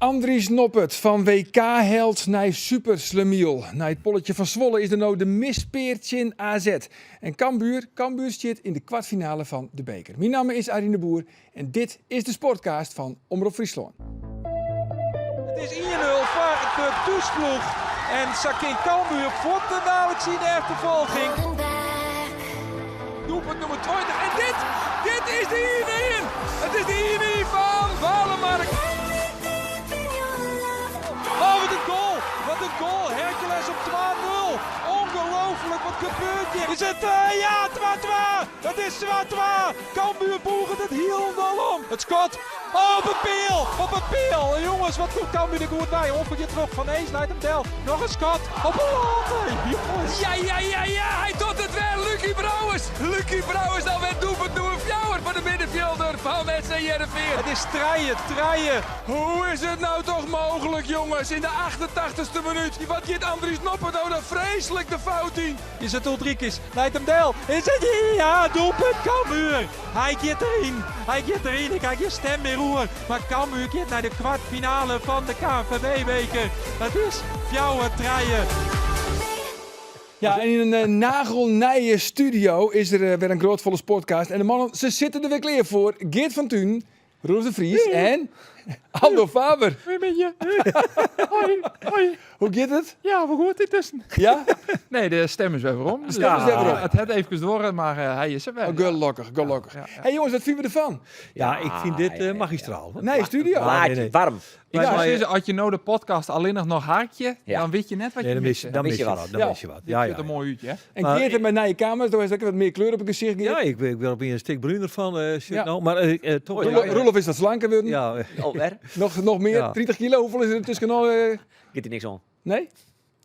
Andries Noppert, van WK-held naar superslemiel. Na het polletje van Zwolle is er nou de mispeertje in AZ. En Cambuur zit in de kwartfinale van de beker. Mijn naam is Arjen de Boer en dit is de Sportcast van Omroep Friesland. Het is 1-0 voor de toesploeg. En Sakin Cambuur voort de nauwelijks in de achtervolging. Doelpunt nummer 20. En dit is de 1-1. Het is de 1-1 van Walemark. Oh, wat een goal! Wat een goal! Hercules op 2-0. Ongelooflijk, wat gebeurt hier? Is het, ja, 2-2! Het is 2-2! Cambuur boegen het helemaal om. Het schot. Oh, op een peel! Op een peel! Jongens, wat goed Cambuur er goed bij. Op je terug van Ees, leidt hem del. Nog een schot. Op een lat. Jongens. Ja! Hij doet het weer. Lucie Brouwers dan weer doelpunt door een fjouwer voor de middenvelder van SC Heerenveen. Het is treien. Hoe is het nou toch mogelijk, jongens? In de 88ste minuut. Wat gaat Andries Noppert nou dan vreselijk de fout in? Is het Ulrikes? Leidt hem del. Is het ja, doelpunt Cambuur. Hij gaat erin. Ik krijg je stem weer roer. Maar Cambuur gaat naar de kwartfinale van de KNVB-beker. Het is fjouwer treien. Ja, en in een nagelnije studio is er weer een grootvolle sportcast. En de mannen, ze zitten er weer klaar voor. Geert van Thun, Roelof de Vries en Aldo Faber. Hoi met je. Hoi. Hoe gaat het? Ja, hoe goed intussen? Ja? Nee, de stem is weer om. De stem is weer om. Het had even door, maar hij is er weer. Oh, gelukkig. Ja. Hey jongens, wat vinden we ervan? Ja, ik vind dit magistraal. Nee, studio. Nee. Warm. Ik Ja, zou zeggen, als je nou de podcast alleen nog hartje, Ja. dan weet je net wat Nee, je dan mist. mis je wat. Ja. mis je wat. Ja, Ja. een mooi uurtje, hè? En Maar- Geert heeft met naar je kamers, daar is ook wat meer kleur op het gezicht. Geert. Ja, ik ben op een stuk bruiner van. Ja. Nou, maar toch. Roelof is dat slanker worden. Ja, Oh, er? Nog meer, Ja. 30 kilo. Hoeveel is er tussen? Gaat er niks aan. Nee?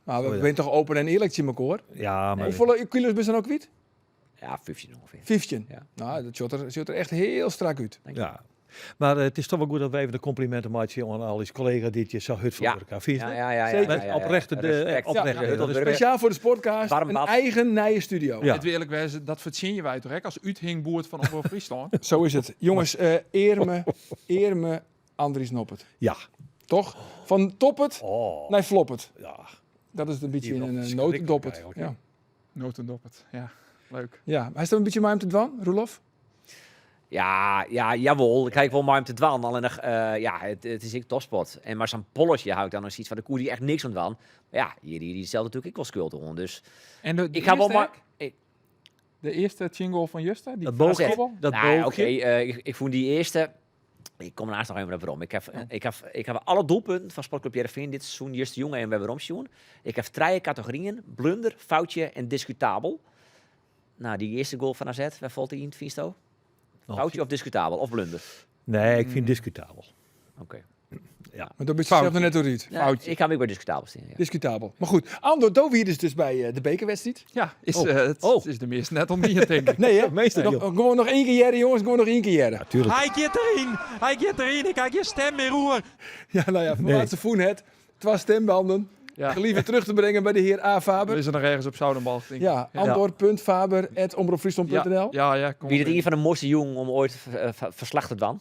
Maar we Oh, ja. zijn toch open en eerlijk in elkaar. ja, maar. Hoeveel kilo's ben je dan ook kwijt? Ja, 15 ongeveer. 15. Ja. Nou, dat ziet er echt heel strak uit. Ja. Maar het is toch wel goed dat wij even de complimenten maken aan al die collega's die je zo hut voor Ja. elkaar vinden. Ja. Zeker. Met oprechte Respect. oprechte- Ja, dat is Speciaal voor de Sportcast, Warm een bad. eigen nije studio. Ja. Het wil eerlijk wezen, dat verzin je wij toch, hè? Als uithingboerd van Omroep Friesland. Zo is het. Jongens, eer me Andries Noppert. Ja. Toch? Van toppet Oh. naar floppet. Ja. Dat is een beetje Die een verschrikkelijk notendoppet. eigenlijk, Ja. Notendoppert, ja. Leuk. Ja, hij staat een beetje maar te dwan, Roelof. Ja, jawel. Ik kijk wel maar om te dwan. Alleen nog, het is ik topspot. En maar zo'n polletje hou ik dan nog iets van de koer die echt niks aan dwan. Maar ja, die stelt natuurlijk ik wel schuld om. Dus En de ik ga wel eerste, maar. de eerste jingle van Justa, die Dat boog- vastkoppel. Dat Nou, boogje. ik vond die eerste. Ik kom naast nog even naar waarom. Ik heb alle doelpunten van Sportclub Heerenveen dit seizoen eerste jongen en we hebben zien. Ik heb 3 categorieën: blunder, foutje en discutabel. Nou, die eerste goal van AZ, waar valt hij in het Visto? Foutje of discutabel of blunder? Nee, ik vind discutabel. Oké. Maar dat ben je zelf nog net door niet. Ja, ik ga weer bij discutabel staan. Ja. Discutabel. Maar goed, Ando Dovier is dus bij de bekerwedstrijd. Ja, Oh. het is de meeste net om niet, denk ik. Nee hè? Meester, joh. Gewoon nog 1 keer jaren, jongens. Gewoon nog 1 keer jaren. Natuurlijk. Hij gaat erin. Ik krijg je stem weer roer. Ja, nou ja, van Nee. laatste voen het. 2 stembanden. Ja. Geliefd terug te brengen bij de heer A. Er Faber. is er nog ergens op Zoudenbal, denk ik. Ja, andor.faber@omroepfriesland.nl. Ja, kom Wie op het in. een van de mooiste jongen om ooit verslag te doen?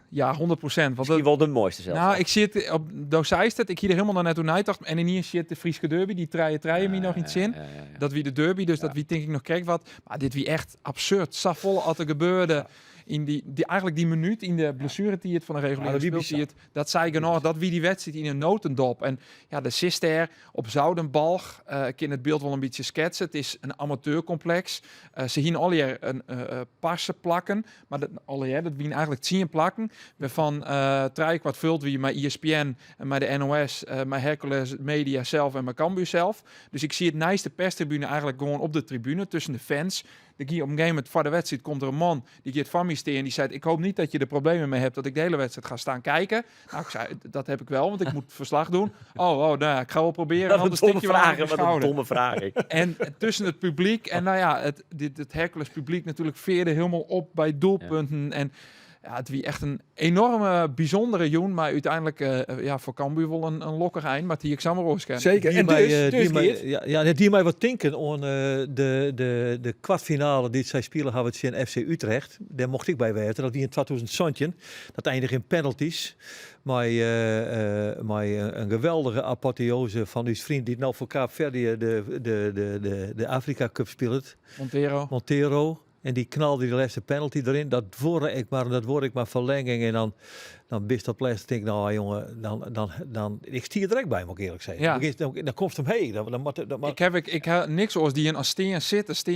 Ja, 100%. Want Misschien wel de mooiste zelfs. nou, ik zit op Dozijstad, ik hier er helemaal naar naartoe nagedacht. En in hier zit de Frieske derby, die treien me nog iets in. Ja. Dat wie de derby, dus dat wie denk ik nog kijk wat. Maar dit wie echt absurd. Safvolle wat er gebeurde in eigenlijk die minuut in de blessure die het van de reguliere Ja, dat wie speeltijd. Dat zei ik nog, dat wie die wedstrijd in een notendop. En ja, de sister op Zoudenbalg, ik kan het beeld wel een beetje schetsen. Het is een amateurcomplex. Ze hien al hier een passen plakken, maar dat wie eigenlijk 10 plakken. Waarvan 3/4 vult wie met ESPN, met de NOS, met Hercules Media zelf en met Cambuur zelf. Dus ik zie het nijste perstribune eigenlijk gewoon op de tribune tussen de fans. Op een gegeven moment voor de wedstrijd komt er een man die gaat van mij staan en die zei: ik hoop niet dat je er problemen mee hebt dat ik de hele wedstrijd ga staan kijken. Nou, ik zei: dat heb ik wel, want ik moet verslag doen. Nou ja, ik ga wel proberen. Wat een Anders domme tik je wel aan vraag. mijn Wat een schouder. domme vraag. En tussen het publiek en nou ja, het Hercules publiek natuurlijk veerde helemaal op bij doelpunten. En Ja, het wie echt een enorme, bijzondere joen, maar uiteindelijk voor Cambuur wel een lokker eind, maar die ik samen roos ken. Zeker. En die mij wat denken aan de kwartfinale die zij spelen hebben in FC Utrecht. Daar mocht ik bij weten. Dat die in 2017. Dat eindigt in penalties. Maar een geweldige apotheose van uw vriend die nou voor Kaapverdië de Afrika Cup speelt. Montero. En die knalde die laatste penalty erin. Dat word ik maar verlenging. En dan bist dat plastic. Denk nou jongen, dan ik stier direct bij, moet ik eerlijk zeggen. Ja. Dan komt hem heen. Ik heb niks als die een steen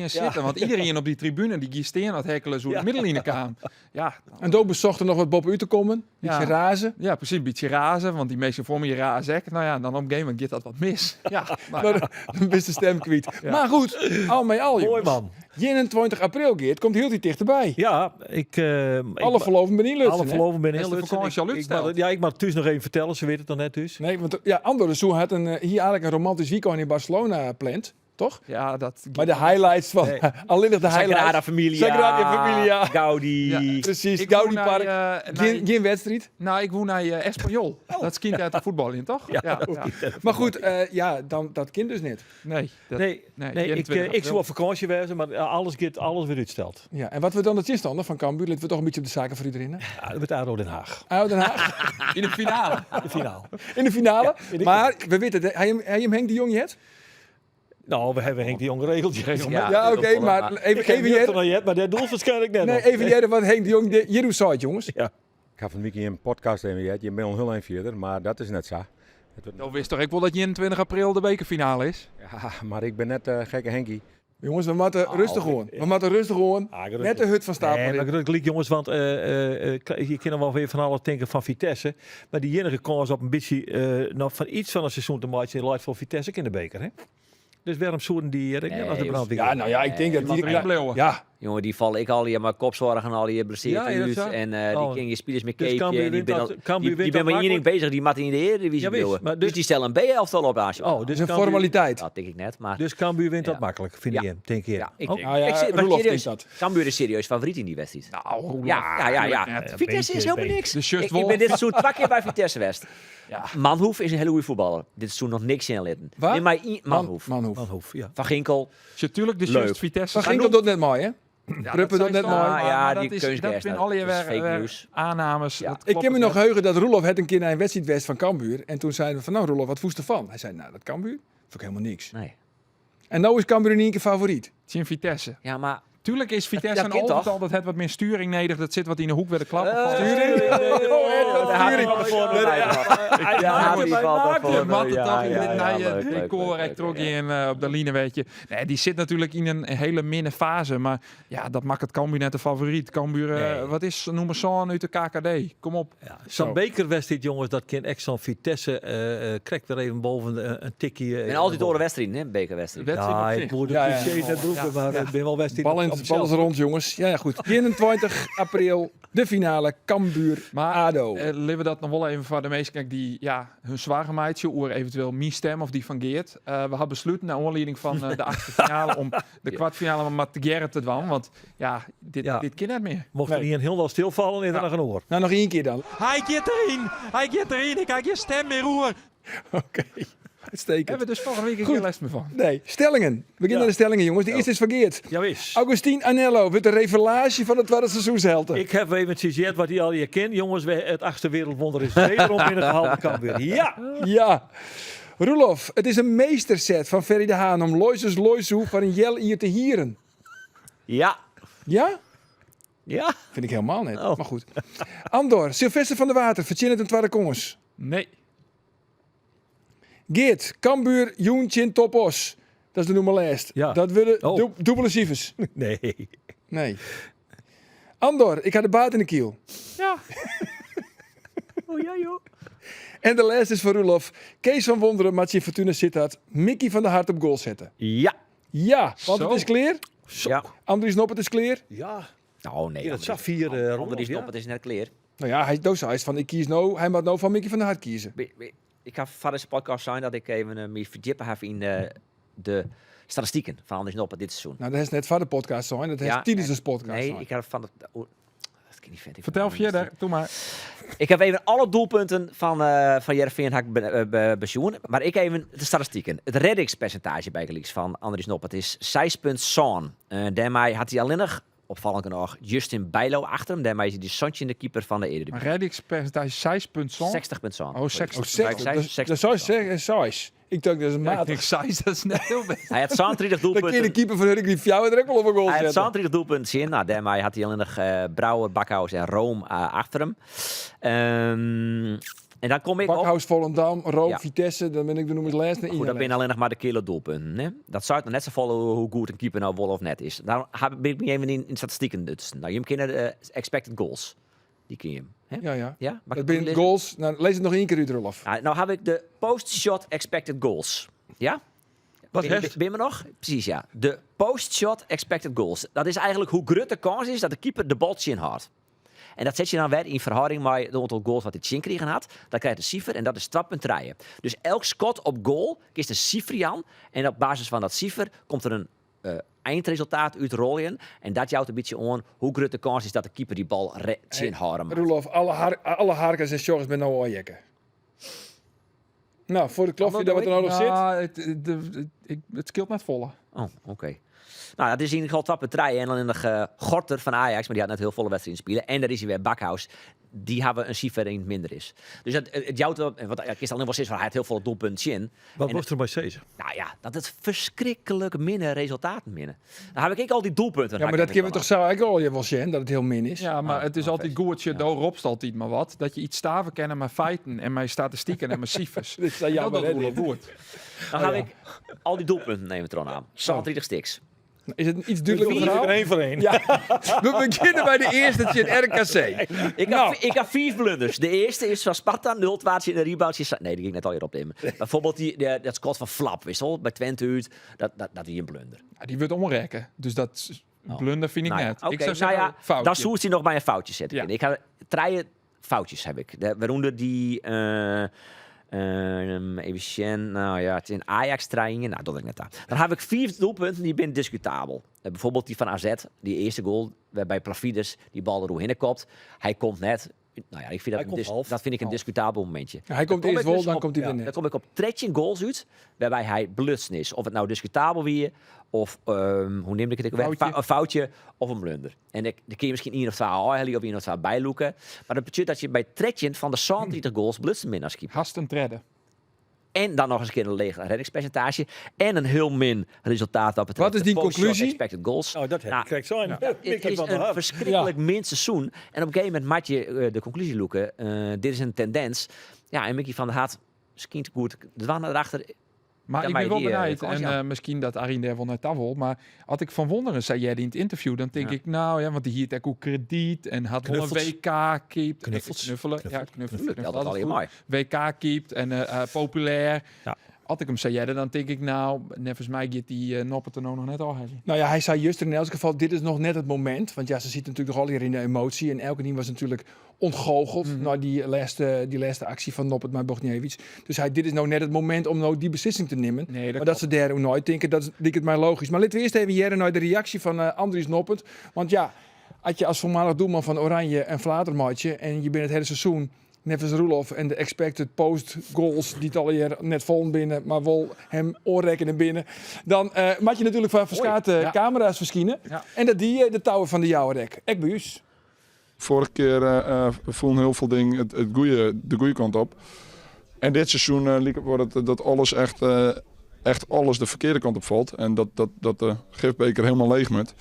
zitten. Want iedereen op die tribune die giet steen aan het hekkelen zo de middelline kwam. Ja. En Doop bezocht er nog wat Bob uit te komen. Beetje razen. Ja, precies. Een beetje razen. Want die meesten voor me je razen. Nou ja, dan op een gegeven moment gaat dat wat mis. Ja, Dan is de stem kwijt. Ja. Maar goed, al met al, Mooi jongens. man. 21 april, Geert, komt heel die dichterbij. Ja, Alle verloven ben in Lutsen, alle hè? verloven ben Is heel de Lutsen. vakantie al uitgesteld? Ik mag het thuis nog even vertellen. Ze weten het dan net dus. Nee, want Andorre Soe had hier eigenlijk een romantisch weekend in Barcelona gepland, toch? Ja, dat... Maar de highlights van... alleen nog de Sagrada highlights. Familia. Sagrada Familia. Gaudi. Ja. Precies, Ik Gaudi woon Park. naar, Geen wedstrijd. Nou, ik woon naar Espanyol. Dat is kind uit de voetbal in, toch? Ja. Maar goed, dat kind dus niet. Nee. Nee, 21 ik zou op vakantie wezen, maar alles weer uitsteld. Ja, en wat we dan het is dan van Cambuur, laten we toch een beetje op de zaken voor iedereen. Hè? Ja, met ADO Den Haag. ADO Den Haag, In de finale. De finale. in de finale. Ja, maar we weten, hij hem Henk de Jong het? Nou, we hebben Henk de Jong geregeld. Ja, oké, maar even jij. Maar dat doel waarschijnlijk net Nee, nog. even jij wat Henk de Jong hier zei, jongens. Ik heb van Mickey een podcast even gehad. Je bent al heel eind verder, maar dat is net zo. Nou wist toch ik wel dat 21 april de bekerfinale is? Ja, maar ik ben net gekke Henkie. Jongens, we moeten rustig gewoon. We moeten rustig gewoon. Net de hut van stapel. Nee, maar gelukkig jongens, want je kan wel weer van alles denken van Vitesse. Maar die enige kans op een beetje nog van iets van een seizoen te maken in Light voor Vitesse in de beker, hè? Dus waarom zouden die als de brandweer? Ja, nou ja, ik denk dat die... Bleeuwen. Ja, Jongen, die vallen ik al hier, maar kopzorgen al hier blesseerd Ja, dat is uit. zo. En die ken je spelers met Dus Keepje. Cambuur En die wint ben dat- al- Cambuur die wint ben dat maar één ding makkelijk. bezig, die mat in de Eredivisie Ja, wist, bleven. maar Dus dus- die stellen een B-elftal op als je. Oh, dat dus is een Cambuur- formaliteit. Dat denk ik net, maar... Dus Cambuur wint dat Ja. makkelijk, vind Ja. je, denk je? Ja, ik Oh. denk. Nou ja, Ik zeg, maar Roelof serieus, denkt dat. Cambuur is serieus favoriet in die wedstrijd. Nou, Roelof. Ja. Vitesse is helemaal niks. De shirt Ik Wolf. ben dit seizoen 2 keer bij Vitesse West. Ja. Manhoef is een hele goede voetballer. Dit seizoen nog niks in litten. Waar? Nee, maar Manhoef. Manhoef. Manhoef, ja. Van Ginkel. Natuurlijk de Leuk. shirt Vitesse. Van Ginkel doet net mooi, hè? Ja, Pruppen dat doet net zijn mooi. toch- Ja, maar die dat keusgeest, zijn dat al je is fake news. aannames. Ja. Dat Ik klopt kan me het nog net. heugen dat Roelof het een keer naar een wedstrijd west van Cambuur. En toen zeiden we van, nou Roelof, wat voest ervan? Hij zei, nou, dat Cambuur, vond ik helemaal niks. Nee. En nou is Cambuur in één keer favoriet. Het is in Vitesse. Ja, maar... Tuurlijk is Vitesse dat een kind overtal toch? dat het wat meer sturing nodig. Dat zit wat in de hoek bij de klap. Sturing? Je mat het toch in dit naaie decor. Ik trok je in op de line, weet je. Nee, die zit natuurlijk in een hele minne fase. Maar ja, dat maakt het Cambuur net de favoriet. Cambuur, Nee. wat is, noem maar zo uit de KKD. Kom op. Ja, zo'n bekerwedstrijd, jongens, dat kan echt zo'n Vitesse krijgt weer even boven een tikkie. En altijd door de wedstrijd, hè? Bekerwedstrijd. Wedstrijd op Ja, zich. ik moet Ja, het ja. cliché net roepen, maar ik ben wel wedstrijd. Bal is rond, jongens. Ja, goed. 21 april, de finale, Cambuur, Maar ADO. laten we dat nog wel even voor de meesten kijken die hun zware meidje, oer eventueel mijn stem of die van Geert. We hadden besloten naar aanleiding van de achterfinale om de kwartfinale met Gerrit te doen. Want ja, dit kan niet meer. Mocht er Nee. niet een heel wel stilvallen, is er nog een oor. Nou, nog één keer dan. Hij gaat erin. Ik kijk je stem meer roer. Oké, uitstekend. Hebben we dus vorige week Goed. geen les meer van. Nee, stellingen. We beginnen Ja. de stellingen, jongens. De eerste is vergeerd. Ja, wist. Augustine Anello wordt de revelage van het tweede seizoenshelte. Ik heb even het citaat wat hij al je kent. Jongens, het 8e wereldwonder is wederom binnengehaald. Cambuur. Ja! Ja. Roelof, het is een meesterset van Ferry de Haan om Loises Loisoe van een jel hier te hieren. Ja. Ja? Ja. Vind ik helemaal net. Oh. Maar goed. Andor, Sylvester van der Water, verzin het een tweede kongens. Nee. Geert, Cambuur, Joentje, Topos. Dat is de nummerlijst. Ja. Dat willen Oh. dubbele cijfers. Nee. Nee. Andor, ik had de baat in de kiel. Ja. Oh ja, joh. En de laatste is voor Roelof. Kees van Wonderen, Matje Fortuna Sittard, Mickey van der Hart op goal zetten. Ja. Ja, want Zo. het is clear. Ja. Andries Nop, het is clear. Ja. Nou, nee. Ja, dat zag vier Onder die stop, het is net clear. Nou ja, hij is van ik kies nou. Hij moet nou van Mickey van der Hart kiezen. Ik ga van deze podcast zijn dat ik even me verdiepen heb in de statistieken van Anders Noppen dit seizoen. Nou, dat is net van de podcast zijn. Dat is tijdens de podcast Nee, zijn. ik heb van het... kan niet verder. Vertel verder, doe maar. Ik heb even alle doelpunten van Heerenveen bezoen. Maar ik even de statistieken. Het reddingspercentage bij Gelieks van Andries Noppert is 6,7. Daarmee had hij alleen nog, opvallend nog, Justin Bijlo achter hem. Daarmee is hij de Sontje de keeper van de Eredivisie. Maar reddingspercentage 6,0. 60,7. Oh, 60. Dat zou je zeggen, size. Ik dacht, dat is een Ja, ik maat. denk size, dat is net heel best. Hij had 32 Dan kun je de doelpunten. keeper van Hurk die jou er ook wel op een goal Hij had zetten. 32 doelpunten in. Nou, daarmee had hij alleen nog Brouwer, Bakhuis en Room achter hem. En dan kom ik op... Bakhuis, Volendam, Room, Ja. Vitesse, dan ben ik de noemers laatste. Goed, dat ben alleen nog maar de kille doelpunten. Hè? Dat zou het nog net zo vallen hoe goed een keeper nou wel of net is. Daar ben ik niet even in statistieken. Dus, nou, je kennen de expected goals. Die ken je hem. Hè? Ja. Ja? Mag Dat ik ben lezen? goals. Nou, lees het nog één keer uit, Rolf. Nou heb ik de post-shot expected goals. Ja? Wat ben heeft? je me nog? Precies, ja. De post-shot expected goals. Dat is eigenlijk hoe groot de kans is dat de keeper de bal chin houdt. En dat zet je dan weer in verhouding met het aantal goals wat hij chin kregen had. Dan krijg je een cijfer en dat is 2,3. Dus elk schot op goal kiest een cijfer aan. En op basis van dat cijfer komt er een eindresultaat uit rollen. En dat jouwt een beetje aan hoe groot de kans is dat de keeper die bal chin houden mag. Roelof, alle harkers en sjoggens ben nou al jekken. Nou, voor de klofje dat wat er nou nog zit. Nou, het scheelt net volle. Oh, oké. Nou, dat is in ieder geval 2,3. En dan in de Gorter van Ajax, maar die had net heel volle wedstrijden spelen. En daar is hij weer Bakhuis. Die hebben een cijfer in het minder is. Dus het jouwt wel, want ik is alleen wel steeds van hij had heel veel doelpuntjes in. Wat En was er bij Cezar? Nou ja, dat het verschrikkelijk minder resultaten minnen. Dan heb ik al die doelpunten. Ja, maar dat kunnen we toch zo eigenlijk al je wel zien, dat het heel min is. Ja, maar het is altijd goed, je ropt altijd maar wat. Dat je iets staven kennen met feiten en mijn statistieken en mijn cijfers. Dit is jammer, dat hè, is dit. wel goed. Dan heb ik al die doelpunten nemen we er aan. 32 stiks. Is het een iets duidelijker verhaal? één voor één. Ja, we beginnen bij de eerste, het RKC. Ik heb 4 blunders. De eerste is van Sparta, 0 twaartje in de reboundje. Nee, die ging ik net al hier opnemen. Bijvoorbeeld dat schot van Flap, wissel bij Twente uit. Dat is een blunder. Ja, die wordt omrekken. Dus dat blunder vind ik Nou ja, net. oké, Ik zou nou zeggen, ja, foutje. dan zoekt hij nog bij een foutje zetten. Ja. Ik heb 3 foutjes heb ik. Waaronder die even zien. Nou ja, het is in Ajax trainingen. Nou, dat ik net aan. Dan heb ik 4 doelpunten die ben discutabel. Bijvoorbeeld die van AZ, die eerste goal waarbij Plavides die bal er doorheen kopt. Hij komt net. Nou ja, ik vind Hij komt half. dat vind ik een discutabel momentje. Hij komt Dan eerst ik wel, dus dan op- komt hij weer Dan net. kom ik op 13 goals uit, waarbij hij blutsen is. Of het nou discutabel weer, of hoe neem ik het ook weer? Foutje. Een foutje of een blunder. En dan kun je misschien 1 of 2 aanhalen of 1 of 2 bijloeken. Maar dat betekent dat je bij 13 van de 30 goals blutsen min als keeper. Hast een tredden. En dan nog eens een keer een leeg reddingspercentage. En een heel min resultaat wat betreft Wat is de die post-shot conclusie? expected goals. Nou, dat heb Nou, ik correct zijn. Het is een verschrikkelijk min seizoen. En op een gegeven moment maak je de conclusie loeken. Dit is een tendens. Ja, en Mickey van der Haat, misschien goed. De dwan erachter. Maar Ja, ik maar ben wel die, benieuwd. kans, En ja. misschien dat Arjen daar wel net af wil. Maar had ik van wonderen, zei jij in het interview. Dan denk Ja. ik, nou ja, want die hield ook krediet. En had wel een Knuffels. WK keept. Knuffels. Knuffelen. Ja, knuffelen. Dat is al heel mooi. WK keept en populair. Ja. Had ik hem zei jij dan denk ik nou, nevens mij gaat die Noppert er nou nog net al hebben. Nou ja, hij zei juist in elk geval, dit is nog net het moment. Want ja, ze zitten natuurlijk nog al hier in de emotie. En elke ding was natuurlijk ontgoocheld naar die laatste actie van Noppert, maar Bogniewicz. Dus dit is nou net het moment om nou die beslissing te nemen. Nee, Maar dat ze daar ook nooit denken, dat is denk ik maar logisch. Maar laten we eerst even jaren naar de reactie van Andries Noppert. Want ja, had je als voormalig doelman van Oranje een flatermaatje en je bent het hele seizoen, net als Roelof en de expected post goals die het al hier net vol binnen, maar wel hem oorrekenen binnen. Dan mag je natuurlijk van verschillende ja. camera's verschijnen. Ja. En dat die de touwen van de jouwe rek. Ik bij u. Vorige keer voelden heel veel dingen de goede kant op. En dit seizoen liep het voor dat alles echt alles de verkeerde kant op valt. En dat de gifbeker helemaal leeg moet.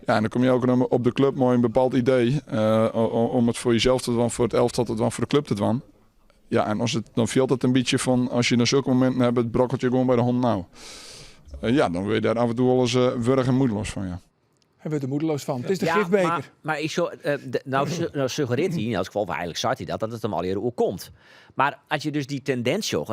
Ja, en dan kom je ook op de club mooi een bepaald idee. Om het voor jezelf te doen, voor het elftal te doen, voor de club te doen. Ja, en dan viel het een beetje van, als je dan zulke momenten hebt, het brokkelt je gewoon bij de hond nou. Ja, dan wil je daar af en toe wel eens wurg en moedeloos van, ja. Hij wordt er moedeloos van. Het is de Ja, gifbeker. maar ik nou suggereert hij, in elk geval eigenlijk zegt hij dat het hem al eerder ook komt. Maar als je dus die tendens zocht,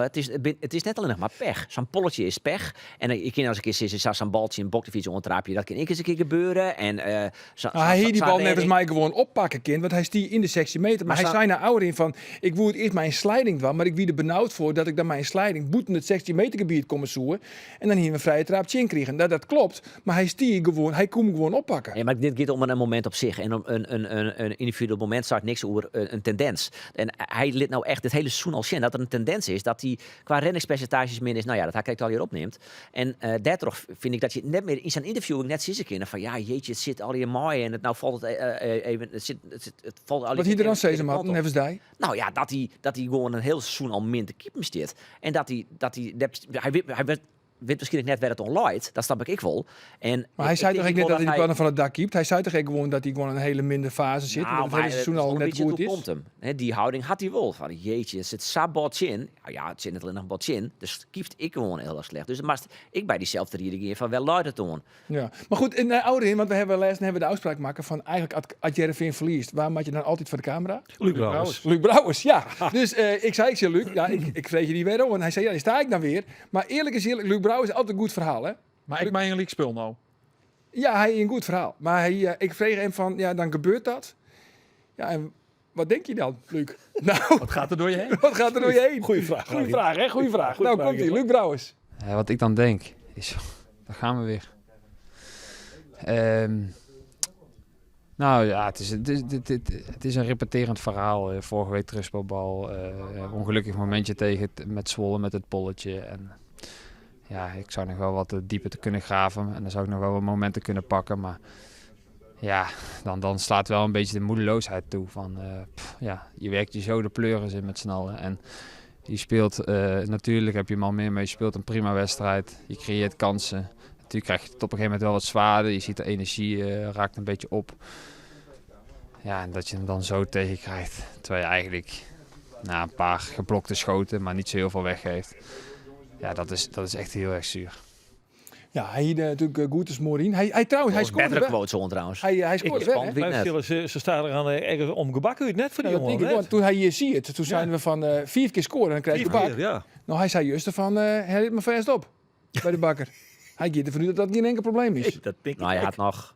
het is net alleen nog maar pech. Zo'n polletje is pech. En ik ken als een keer zitten, zo'n baltje in boktefiets ondertraapje, dat kan ik eens een keer gebeuren. En hij heeft die bal net als mij gewoon oppakken, kind, want hij is die in de 16 meter. Maar hij zei naar ouder in van, ik wil het eerst mijn sliding doen, maar ik wie er benauwd voor dat ik dan mijn sliding boeten het 16 meter gebied komen zoeken en dan hier een vrije traapje in krijgen. Dat klopt, maar hij kon hem gewoon oppakken. Ja, maar dit gaat om een moment op zich. En om een individueel moment staat niks over een tendens. En hij liet nou echt het hele seizoen al zien dat er een tendens is dat hij qua renningspercentages min is. Nou ja, dat hij kijkt al hier opneemt. En daardoor vind ik dat je net meer in zijn interview net ziet kunnen van ja, jeetje, het zit al hier mooi en het nou valt het even. Het valt al. Wat hij er dan steeds had, en even die. Nou ja, dat hij gewoon een heel seizoen al min te keepen steert. En hij weet misschien net waar het onluidt, dat snap ik wel. Maar hij zei toch niet dat hij de plannen van het dak keept? Hij zei toch gewoon dat hij gewoon een hele minder fase zit? Nou, en dat het hele seizoen al net goed is? Komt hem. He, die houding had hij wel. Van jeetje, het zit sabotje in. Nou ja, het zit net alleen nog botje in. Dus kieft ik gewoon heel erg slecht. Dus maar ik bij diezelfde redenering van wel luid het doen. Ja, maar goed, in de oude in, want we hebben de uitspraak maken van eigenlijk als Jereveen verliest, waar maak je dan altijd voor de camera? Luc Brouwers. Luc Brouwers, ja. Dus ik zei Luc, ja, ik vrees je die weer om. En hij zei, ja, die sta ik dan weer. Maar eerlijk is eerlijk, Luc Brouwers is altijd een goed verhaal. Hè? Maar ik ben een league spul nou. Ja, hij is een goed verhaal. Maar ik vreeg hem van, ja, dan gebeurt dat. Ja, en wat denk je dan, Luc? Nou, Wat gaat er door je heen? wat gaat er door je heen? Goeie vraag. Goeie vraag, hè? Goeie vraag. Goeie Nou, vraag, komt-ie. ja. Luc Brouwers. Wat ik dan denk is, daar gaan we weer. Nou ja, het is een repeterend verhaal. Vorige week terugspelbal, ongelukkig momentje tegen met Zwolle met het polletje. En ja, ik zou nog wel wat dieper te kunnen graven en dan zou ik nog wel wat momenten kunnen pakken. Maar ja, dan slaat wel een beetje de moedeloosheid toe. Van, ja, je werkt je zo de pleuris in met z'n allen. En je speelt, natuurlijk heb je hem al meer, maar je speelt een prima wedstrijd. Je creëert kansen. Natuurlijk krijg je het op een gegeven moment wel wat zwaarder. Je ziet de energie raakt een beetje op. Ja, en dat je hem dan zo tegenkrijgt. Terwijl je eigenlijk een paar geblokte schoten, maar niet zo heel veel weggeeft. Ja, dat is echt heel erg zuur. Ja, hij had natuurlijk goed als Morin. Hij trouwens, hij scoorde Betere wel. quote zo trouwens. Hij scoorde wel, hè? Ze staan er aan ergens om gebakken uit net voor die Nou, dat jongen. denk ik wel. Toen hij hier ziet, toen zeiden we van 4 keer scoren, dan krijg je bak. Ja. Nou, hij zei juist van, hij liet me vast op bij de bakker. Hij gaat ervan uit dat dat geen enkel probleem is. Dat denk ik. Nou, hij had nog.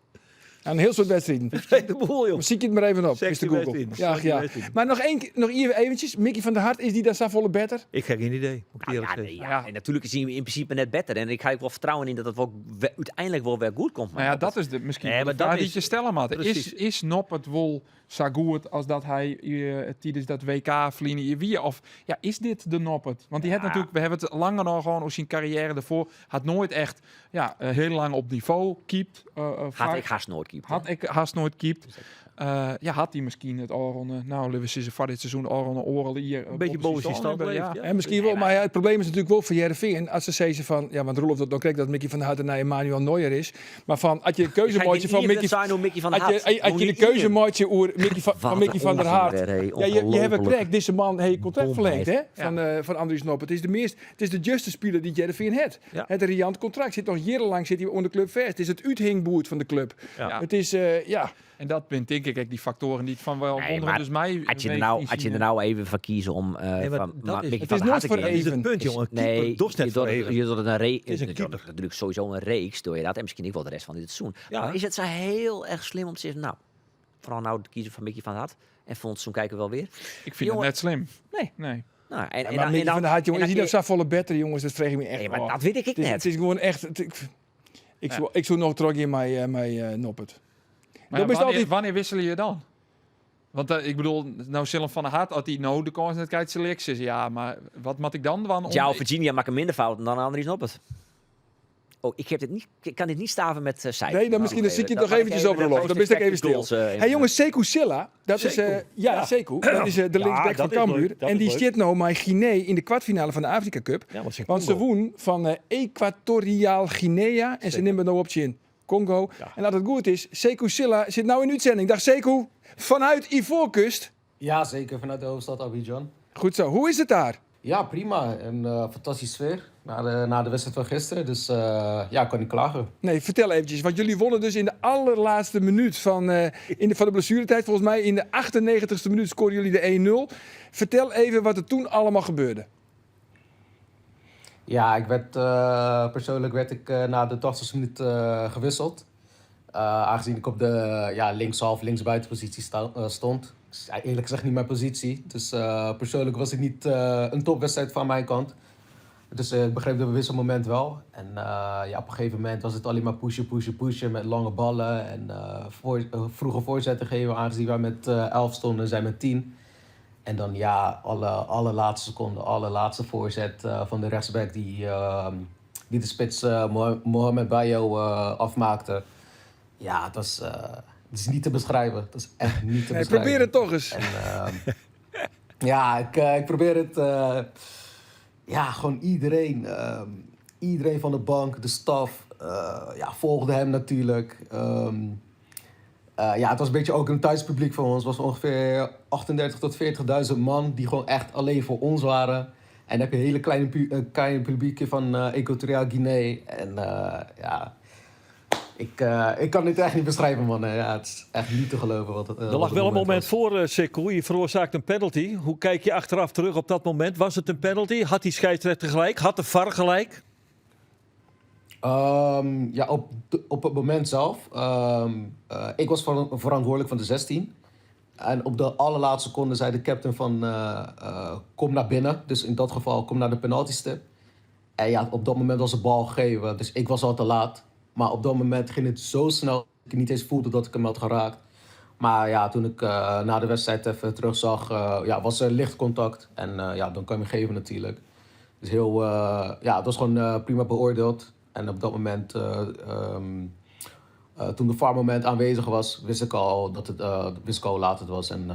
Aan een heel soort wedstrijden. de boel, joh. Maar zie je het maar even op, is de Google. Ja. Maar nog eventjes, Mickey van der Hart, is die daar volle better? Ik heb geen idee. Moet ik Nou, eerlijk ja, zeggen. nee, ja. En natuurlijk is hij in principe net beter. En ik ga ook wel vertrouwen in dat het wel uiteindelijk wel weer goed komt. Maar ja, dat is misschien Nee, maar de vraag dat die is- je stellen moet. precies. Is Noppert wel zo goed als dat hij tijdens dat WK vliegen wie? Of ja, is dit de Noppert? Want die had natuurlijk, we hebben het langer nog gewoon over zijn carrière ervoor, had nooit echt heel lang op niveau keept. Had ik haast nooit keeper. Had ik haast nooit keept. Had hij misschien het Oron, nou, we ze voor dit seizoen Oron oral hier Een beetje boven zijn stand hebben, blijft, ja. En misschien wel, maar het probleem is natuurlijk wel voor Jereveen. Als ze zeggen van, ja, want Roelof dat dan krijgt dat Mickey van der Hart naar Emmanuel Neuer is. Maar van, als je een keuze maakt van Mickey van der Hart. als je de keuze maakt over Mickey van der Hart. Ja, je hebt correct, deze man heeft contract verlengd, hè? Van Andries Noppert. Het is de juiste speler die Jereveen heeft. Ja. Het riant contract zit nog jarenlang zit hij onder de club vast. Het is het uithingboerd van de club. Ja. Het is, ja. En dat ben denk ik die factoren die het van wel Nee, wonderen. maar Dus mij Als je er nou even voor kiezen om maar van dat is- Mickey het van is der nooit Hart te voor kiezen, Dat is even. het punt, jongen. Nee, Dorst net voor even. je doet het een reeks. is een keeper. Natuurlijk sowieso een reeks door je dat. En misschien ook wel de rest van dit seizoen. Ja. Maar is het zo heel erg slim om te zeggen, nou, vooral nou de kiezer van Mickey van der Hart. En volgend seizoen kijken we wel weer. Ik vind Jongen. het net slim. Nee. Nee. Nou, Maar Mickey van der Hart, jongens, is hij dat zo volle better, jongens? Dat vreeg ik me echt. Nee, maar Oh. dat weet ik Het is, net. het is gewoon echt. Ik zou nog terug in mijn Noppert. Maar Dan is het altijd- wanneer wisselen je dan? Want ik bedoel, nou Willem van der Hart, als hij nou de kans net kijkt selecties, ja, maar wat moet ik dan doen? Ja, Virginia maakt minder fouten dan Andries Noppert. Oh, ik kan dit niet staven met cijfers. Nee, dan misschien dan zit je toch eventjes op de loop. Dan ben ik even stil. Hey jongens, Sekou Silla, dat is Sekou, dat is de linksback van dat is Cambuur. leuk, dat En is die leuk. zit nou met Guinea in de kwartfinale van de Afrika Cup. Ja, wat Want ze woen van Equatoriaal Guinea en ze nemen nou op in Congo. Ja. En dat het goed is, Sekou Silla zit nou in uitzending. Dag Sekou, vanuit Ivoorkust. Ja, zeker vanuit de hoofdstad Abidjan. Goed zo, hoe is het daar? Ja, prima. Een fantastische sfeer na de wedstrijd van gisteren. Dus ja, ik kan niet klagen. Nee, vertel eventjes. Want jullie wonnen dus in de allerlaatste minuut van de blessuretijd. Volgens mij in de 98ste minuut scoorden jullie de 1-0. Vertel even wat er toen allemaal gebeurde. Ja, persoonlijk werd ik na de 80ste minuut gewisseld. Aangezien ik op de linkshalf, linksbuitenpositie stond. Dat is eerlijk gezegd niet mijn positie. Dus persoonlijk was het niet een topwedstrijd van mijn kant. Dus ik begreep de wisselmoment wel. En op een gegeven moment was het alleen maar pushen met lange ballen. En vroege voorzetten geven, aangezien wij met 11 stonden, zij met 10. En dan allerlaatste seconde, allerlaatste voorzet van de rechtsback die de spits Mohamed Bayo afmaakte. Ja, het is niet te beschrijven. Dat is echt niet te beschrijven. Probeer het toch eens. En, ik probeer het. Gewoon iedereen. Iedereen van de bank, de staf, volgde hem natuurlijk. Het was een beetje ook een thuispubliek van ons. Het was ongeveer 38.000 tot 40.000 man die gewoon echt alleen voor ons waren. En dan heb je een hele kleine publiekje van Equatoriaal Guinea. En ik kan dit echt niet beschrijven, man. Het is echt niet te geloven wat het Er lag wel een moment voor, Sekou. Je veroorzaakt een penalty. Hoe kijk je achteraf terug op dat moment? Was het een penalty? Had die scheidsrechter gelijk? Had de VAR gelijk? Op het moment zelf. Ik was verantwoordelijk van de 16. En op de allerlaatste seconde zei de captain van kom naar binnen. Dus in dat geval kom naar de penalty stip. En op dat moment was de bal gegeven. Dus ik was al te laat. Maar op dat moment ging het zo snel dat ik niet eens voelde dat ik hem had geraakt. Maar toen ik na de wedstrijd even terugzag, was er licht contact. En dan kan je hem geven natuurlijk. Dus het was gewoon prima beoordeeld. En op dat moment, toen de VAR-moment aanwezig was, wist ik al hoe laat het was. En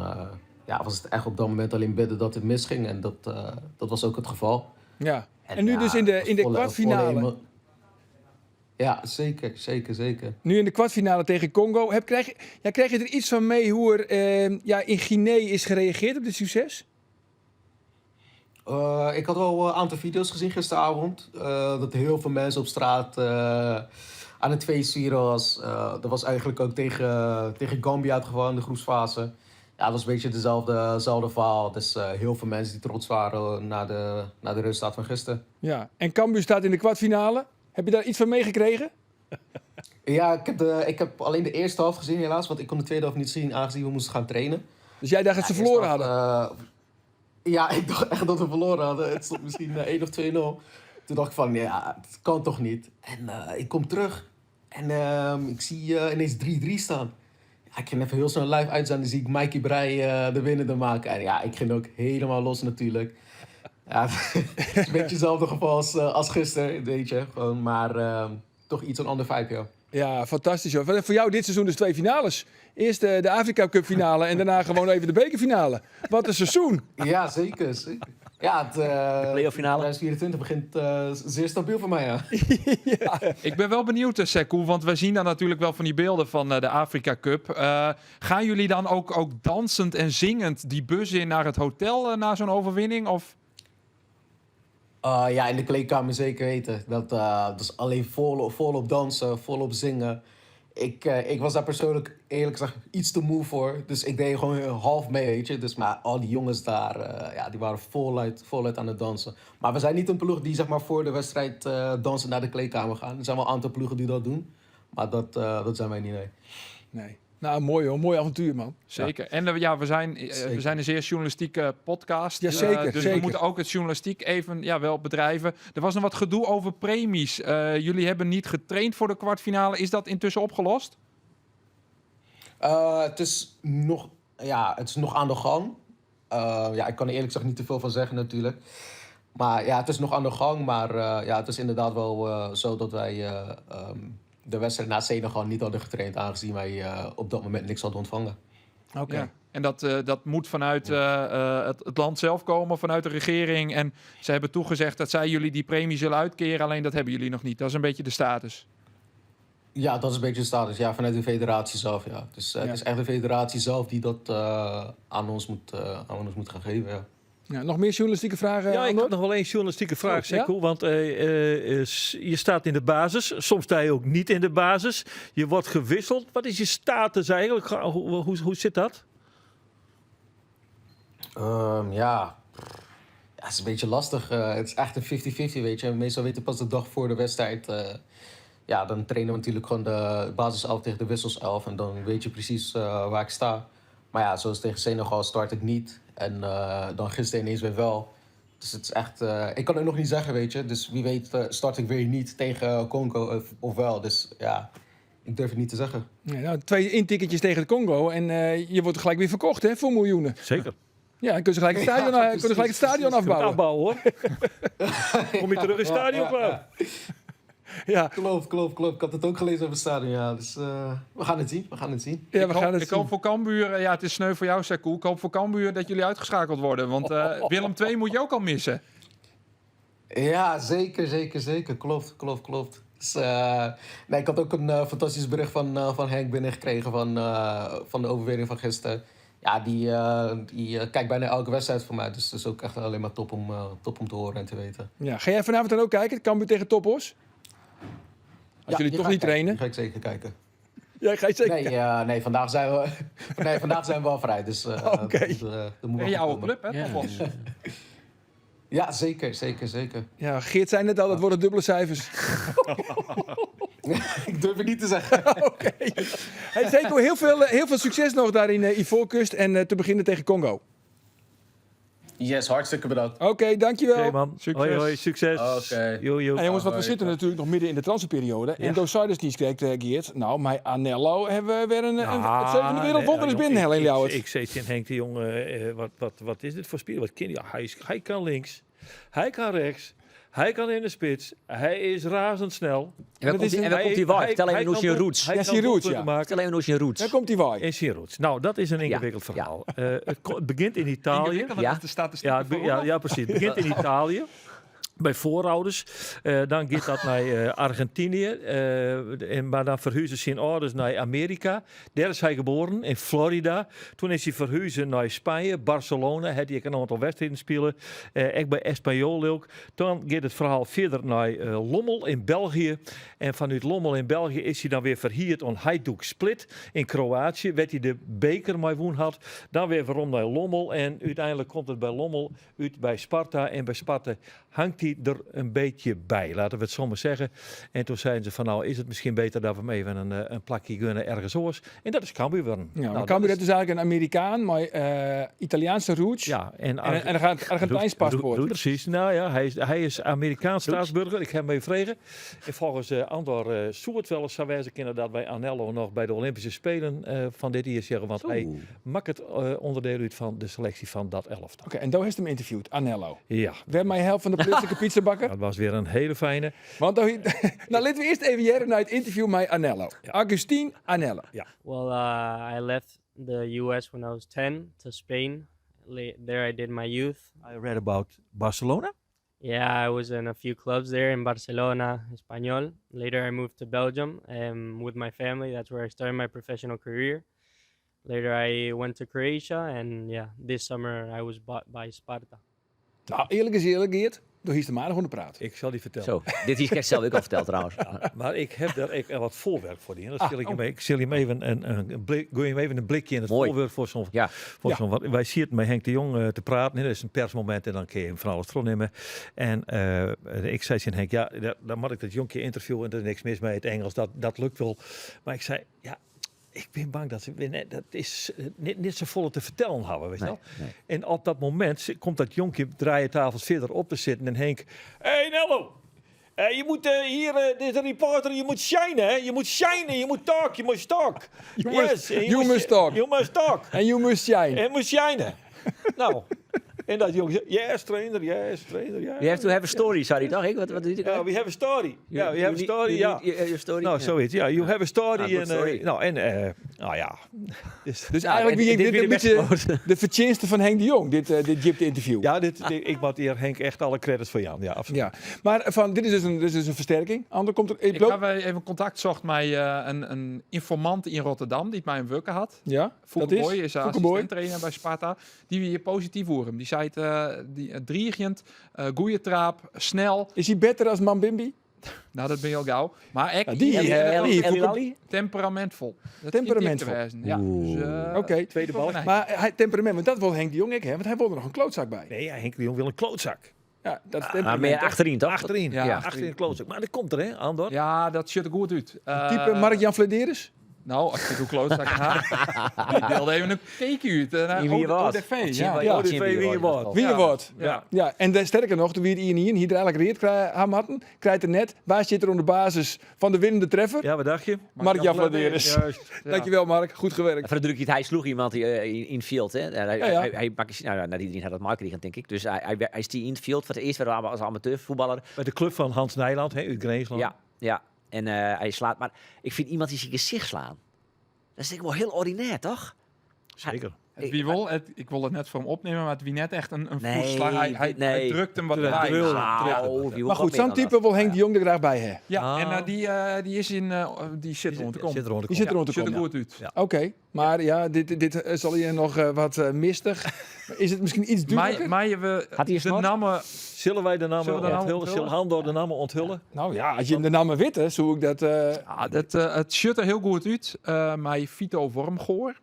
was het echt op dat moment alleen bidden dat het misging. En dat was ook het geval. Ja, en nu dus in de kwartfinale. Ja, zeker. Nu in de kwartfinale tegen Congo. Krijg je er iets van mee hoe er in Guinea is gereageerd op dit succes? Ik had al een aantal video's gezien gisteravond. Dat heel veel mensen op straat aan het feestvieren was. Dat was eigenlijk ook tegen Gambia het geval in de groepsfase. Ja, het was een beetje dezelfde verhaal. Dus heel veel mensen die trots waren naar de resultaat van gisteren. Ja, en Cambuur staat in de kwartfinale. Heb je daar iets van meegekregen? Ja, ik heb alleen de eerste helft gezien helaas. Want ik kon de tweede helft niet zien, aangezien we moesten gaan trainen. Dus jij dacht dat ze verloren hadden? Ik dacht echt dat we verloren hadden. Het stond misschien 1 of 2-0. Toen dacht ik van, het kan toch niet. En ik kom terug. En ik zie ineens 3-3 staan. Ja, ik ging even heel snel live uitzenden. Dan zie ik Mikey Breij de winnende maken. En ik ging ook helemaal los natuurlijk. Ja, het is een beetje hetzelfde geval als gisteren, weet je. Gewoon, maar toch iets een ander vibe, joh. Ja, fantastisch hoor. Voor jou dit seizoen dus 2 finales. Eerst de Afrika Cup finale en daarna gewoon even de bekerfinale. Wat een seizoen. Ja, zeker. Ja, de play-off-finale 2024 begint zeer stabiel voor mij, ja. Ja. Ik ben wel benieuwd, Sekou, want we zien dan natuurlijk wel van die beelden van de Afrika Cup. Gaan jullie dan ook dansend en zingend die bus in naar het hotel na zo'n overwinning? Of... In de kleedkamer zeker weten. Dat is alleen volop dansen, volop zingen. Ik was daar persoonlijk eerlijk gezegd iets te moe voor. Dus ik deed gewoon half mee, weet je. Dus, maar al die jongens daar, die waren voluit aan het dansen. Maar we zijn niet een ploeg die zeg maar, voor de wedstrijd dansen naar de kleedkamer gaan. Er zijn wel een aantal ploegen die dat doen. Maar dat zijn wij niet, nee. Nou, mooi hoor. Mooi avontuur, man. Zeker. En we zijn een zeer journalistieke podcast. Ja, zeker. Dus zeker. we moeten ook het journalistiek even wel bedrijven. Er was nog wat gedoe over premies. Jullie hebben niet getraind voor de kwartfinale. Is dat intussen opgelost? Het is nog aan de gang. Ik kan er eerlijk gezegd niet te veel van zeggen natuurlijk. Maar het is nog aan de gang. Maar het is inderdaad wel zo dat wij... de wedstrijd na Senegal niet hadden getraind, aangezien wij op dat moment niks hadden ontvangen. Oké. Ja. En dat moet vanuit het land zelf komen, vanuit de regering. En ze hebben toegezegd dat zij jullie die premie zullen uitkeren, alleen dat hebben jullie nog niet. Dat is een beetje de status. Ja, dat is een beetje de status. Ja, vanuit de federatie zelf, ja. Dus het is echt de federatie zelf die dat aan ons moet gaan geven, ja. Ja, nog meer journalistieke vragen? Ja, ik Andor? had nog wel één journalistieke vraag, Oh, ja? Sekou. Want je staat in de basis. Soms sta je ook niet in de basis. Je wordt gewisseld. Wat is je status eigenlijk? Hoe zit dat? Ja, het is een beetje lastig. Het is echt een 50-50, weet je. Meestal weten pas de dag voor de wedstrijd. Ja, dan trainen we natuurlijk gewoon de basiself tegen de wisselself. En dan weet je precies waar ik sta. Maar ja, zoals tegen Senegal start ik niet. En dan gisteren ineens weer wel. Dus het is echt... ik kan het nog niet zeggen, weet je. Dus wie weet start ik weer niet tegen Congo of wel. Dus ja, ik durf het niet te zeggen. Ja, nou, 2 intikketjes tegen de Congo en je wordt gelijk weer verkocht hè, voor miljoenen. Zeker. Ja, dan kunnen ze gelijk het stadion, Ja, kunnen ze gelijk het stadion precies. afbouwen. Afbouwen hoor. Kom je terug in het stadion klaar? Ja, Klopt. Ik had het ook gelezen over het stadion, ja. Dus we gaan het zien. ja, we gaan het Ik hoop zien. voor Cambuur, ja, het is sneu voor jou, Sekou. Ik hoop voor Cambuur dat jullie uitgeschakeld worden. Want Willem II moet je ook al missen. Ja, zeker. Klopt. Dus, nee, ik had ook een fantastisch bericht van Henk binnengekregen van de overwinning van gisteren. Ja, die kijkt bijna elke wedstrijd voor mij. Dus het is ook echt alleen maar top om te horen en te weten. Ja, ga jij vanavond dan ook kijken? Cambuur tegen Topos? Als jullie die toch ga niet ik kijken. trainen? Die ga ik zeker kijken. Ja, ga je zeker Nee, vandaag zijn we wel vrij. Dus, Oké. En jouw oude club, hè? Topos. Ja, zeker. Ja, Geert zei net al, dat worden dubbele cijfers. Ik durf het niet te zeggen. Oké. Hey, Sekou, heel veel succes nog daar in Ivoorkust en te beginnen tegen Congo. Yes, hartstikke bedankt. Oké, dankjewel. Oké man. Succes. Hoi, succes. Oké. Yo. En jongens, want we Hoi. zitten natuurlijk nog midden in de transferperiode. En Dosiders niet kijkt, Geert. Nou, met Anello hebben we weer het zevende wereldwonder is binnen, Helen Ljouwert. Ik zei tegen Henk de Jong, wat is dit voor speler? Wat ken je? Ja, hij kan links, hij kan rechts, hij kan in de spits, hij is razendsnel. En waar komt hij waar? Vertel even hoe zijn roots. Ja, zijn roots, ja. Vertel even hoe zijn roots. Daar komt hij waai. En zijn roots. Nou, dat is een ingewikkeld Ja, verhaal. Het begint in Italië. Ja. De statistieken Ja, precies. Het begint in Italië. Bij voorouders. Dan gaat dat naar Argentinië. Maar dan verhuizen zijn ouders naar Amerika. Daar is hij geboren, in Florida. Toen is hij verhuizen naar Spanje, Barcelona. Had hij een aantal wedstrijden spelen. Ik bij Espanyol ook. Dan gaat het verhaal verder naar Lommel in België. En vanuit Lommel in België is hij dan weer verhierd aan Hajduk Split in Kroatië. Werd hij de beker maar woon had. Dan weer waarom naar Lommel. En uiteindelijk komt het bij Lommel uit bij Sparta. En bij Sparta hangt hij er een beetje bij, laten we het zo maar zeggen. En toen zeiden ze van nou is het misschien beter dat we hem even een plakje gunnen ergens oors. En dat is Cambuur worden. Ja, Nou, maar Cambuur is eigenlijk een Amerikaan, maar Italiaanse roots. ja, en En dan gaat Argentijns paspoort. Precies, nou ja, hij is Amerikaans staatsburger. Ik heb hem even vregen. En volgens Andor Soert wel eens zou wijzen kunnen dat bij Anello nog bij de Olympische Spelen van dit jaar zeggen. Want hij maakt het onderdeel uit van de selectie van dat elftal. Oké, en daar heeft hem interviewd, Anello. Ja, Werd mij helft van de plaatselijke pizzabakker. dat was weer een hele fijne. Want nou, laten we eerst even jaren naar het interview met Anello. Agustin Anello. Well, I left the U.S. when I was 10 to Spain. There I did my youth. I read about Barcelona. Yeah, I was in a few clubs there in Barcelona, Espanyol. Later I moved to Belgium with my family. That's where I started my professional career. Later I went to Croatia and yeah, this summer I was bought by Sparta. Nou, eerlijk is eerlijk, Geert. Door hier te maandag onder praten. Ik zal die vertellen. Zo, dit is ik zelf ook al verteld trouwens. Maar ik heb daar wat voorwerk voor die. Dat zal ik hem even. Ik zal hem even een blikje in het Mooi. voorwerk voor zo'n. Ja. Want wij zien het met Henk de Jong te praten. Dat is een persmoment en dan kun je hem van alles terugnemen. En ik zei tegen Henk, ja, dan moet ik dat jonkje interviewen en er is niks mis mee het Engels. Dat lukt wel. Maar ik zei, ja. Ik ben bang dat dat is niet zo volle te vertellen hebben, weet je wel. Nee. En op dat moment komt dat jonkje draaientafels verder op te zitten en Henk, hey Nello, je moet hier, dit is een reporter, je moet shinen, hè? Je moet shinen, je moet talk, you must talk. You must talk. You must talk. En you must shine. En must shinen. Nou, en dat jongetje, yes trainer, yes. You have to have a story, sorry toch? Wat doe je? Ja, we have a story. Ja, we have a story, ja. Your story. Nou, zoiets. Ja, you have a story. good story. Nou ja. Dus eigenlijk wie ik dit een beetje de verdienste van Henk de Jong, dit Gypt-interview. Ja, ik moet hier Henk echt alle credits voor Jan. Ja, absoluut. Ja, maar dit is dus een versterking. Ander komt er. Ik heb even contact zocht met een informant in Rotterdam die het mij een werken had. Ja, Fouke Boy is Fouke Boy. assistent trainer bij Sparta. Die we hier positief horen. Die zei het driegend, goede trap, snel. Is hij beter als Mambimbi? Nou, dat ben je al gauw. Maar echt Ja, die Ali? temperamentvol. Dat Temperamentvol. is ja, dus, Oké. Tweede bal. Maar hij temperament, want dat wil Henk de Jong ik, hè? Want hij wil er nog een klootzak bij. Nee, ja, Henk de Jong wil een klootzak. Ja, dat is Maar temperament. meer achterin, toch? Achterin. Ja, Ja, achterin. achterin een klootzak. Maar dat komt er, hè, Andor? ja, dat ziet er goed uit. Type Mark-Jan Flederis? Nou, als je doe klootzak die deelde even een cake uit. In wie was? ODV, Ja, ja. ODV wie wordt. Wie je wordt. Ja. Ja, en sterker nog, toen we hier eigenlijk reed hadden, krijgt er net, waar zit er onder de basis van de winnende treffer? Ja, wat dacht je? Mark-Jan Flederis. Juist. Ja. Dankjewel Mark, goed gewerkt. Even druk, hij sloeg iemand in het field. Hè. Ja. Hij maakte, nou, iedereen had dat maar kregen, denk ik. Dus hij is die in het field voor het eerst weer als amateurvoetballer. Bij de club van Hans Nijland, hè, uit Greensland. Ja. En hij slaat. Maar ik vind iemand die zijn gezicht slaan. Dat is denk ik wel heel ordinair, toch? Zeker. Wie wil, ik wil het net voor hem opnemen, maar het wie net echt een Nee, voetslag. Hij nee. drukt hem wat Druk, erbij. druk. Maar goed, zo'n type wil Henk de Jong er graag bij hebben. Ja, Ah. en die is die zit rond te komen. Zit er rond Die de kop. zit er rond te Ziet er komen. goed uit. Ja. Oké, maar ja, dit zal hier nog wat mistig. Is het misschien iets duurder? Maar we Had hij een de snor? namen. Zullen wij de namen Zullen we de namen onthullen? onthullen? Zullen Andor de namen onthullen? Nou ja, als je hem de namen weet, hè, zo ik dat... Het shirt er heel goed uit. Maar Vito Wormgoor.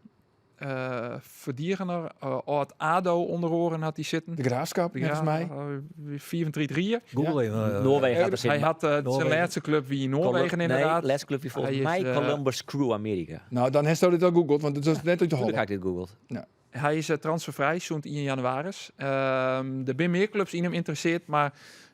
Verdiegener. Het ADO onder oren had hij zitten. de Graafschap, volgens mij. 4-3-3. Google even. Noorwegen had er Hij zitten. had zijn Noorwegen. laatste club wie in Noorwegen inderdaad. Nee, club die volgens Hij is, mij Columbus Crew Amerika. Nou, dan heeft hij dit al gegoogeld, want het was net uit de Natuurlijk hol. heb ik dit gegoogeld. Hij is transfervrij, zo'n 1 januari. Er zijn meer clubs in hem interesseert, maar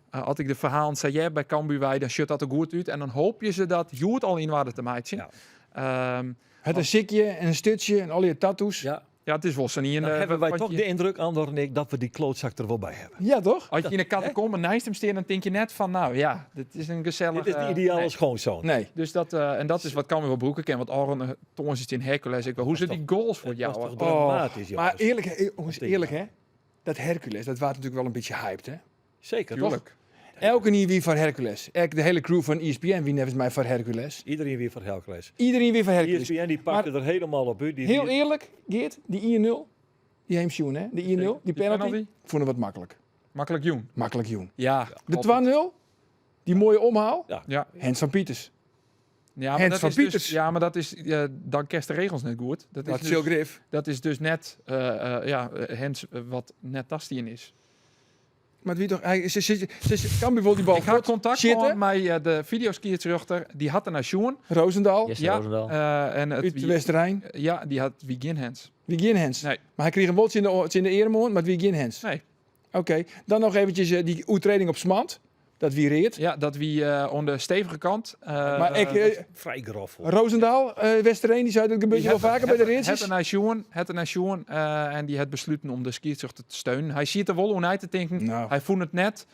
als ik de verhalen zei bij Cambuur wij, dan shut dat er goed uit. En dan hoop je ze dat Joert al in waarde te maken. Ja. Het een sikje en een stutje en al je tattoos. Ja, Ja, Ja, het is wel zo niet. dan hebben wij toch de indruk, Andor en ik, dat we die klootzak er wel bij hebben. toch? Als je in een catacombe naast hem staat, dan denk je net van, nou ja, dit is een gezellig... Dit is de ideale nee. schoonzoon. Nee. Dus dat, en dat is wat Cambuur wel broeken ken. Want Aaron Toorn zit in Hercules. Ik wel. Hoe zitten die goals voor Het jou? was toch Oh, dramatisch, jongens. Maar eerlijk, jongens, Tegen. eerlijk hè. Dat Hercules, dat was natuurlijk wel een beetje hyped hè. Zeker, toch? tuurlijk. Elke niet wie voor Hercules. De hele crew van ESPN wie nevens mij voor Hercules. Iedereen weer voor Hercules. Iedereen weer voor Hercules. ESPN die pakte er helemaal op uit. Heel eerlijk, Geert, die 1-0. Die heemsjoen hè. Die 1-0, die penalty. Ik vond het wat makkelijk. Makkelijk Joen. Makkelijk joen. Ja. De 2-0, die mooie omhaal. Ja. Hens van Pieters. Ja, maar Hens dat van is dus, Pieters. ja, maar dat is dan kerst de regels net goed. Dat Dat is is dus, Griff. dat is dus net Hens wat net Tastien is. Maar wie toch, ze kan bijvoorbeeld die bal Ik had contact zitten. met de videoskiertsruchter. Die had er naar Sjoen. Roosendaal, Jesse Ja. Roosendaal. En het uit wie- Westerijn. ja, die had wie geen Hens. Wie geen Hens. Nee. Maar hij kreeg een woltje in de eremoon, maar wie geen Hens. Nee. Oké, dan nog eventjes die oetreding op Smant. Dat wie reed. Ja, dat wie aan de stevige kant. Maar ik, Vrij grof. Roosendaal, Westerijn, die zei dat een beetje wel vaker bij de races. Het naar Sjoen en die had besloten om de skiertzuchter te steunen. Hij ziet er wel hoe hij te denken. Nou. Hij vond het net,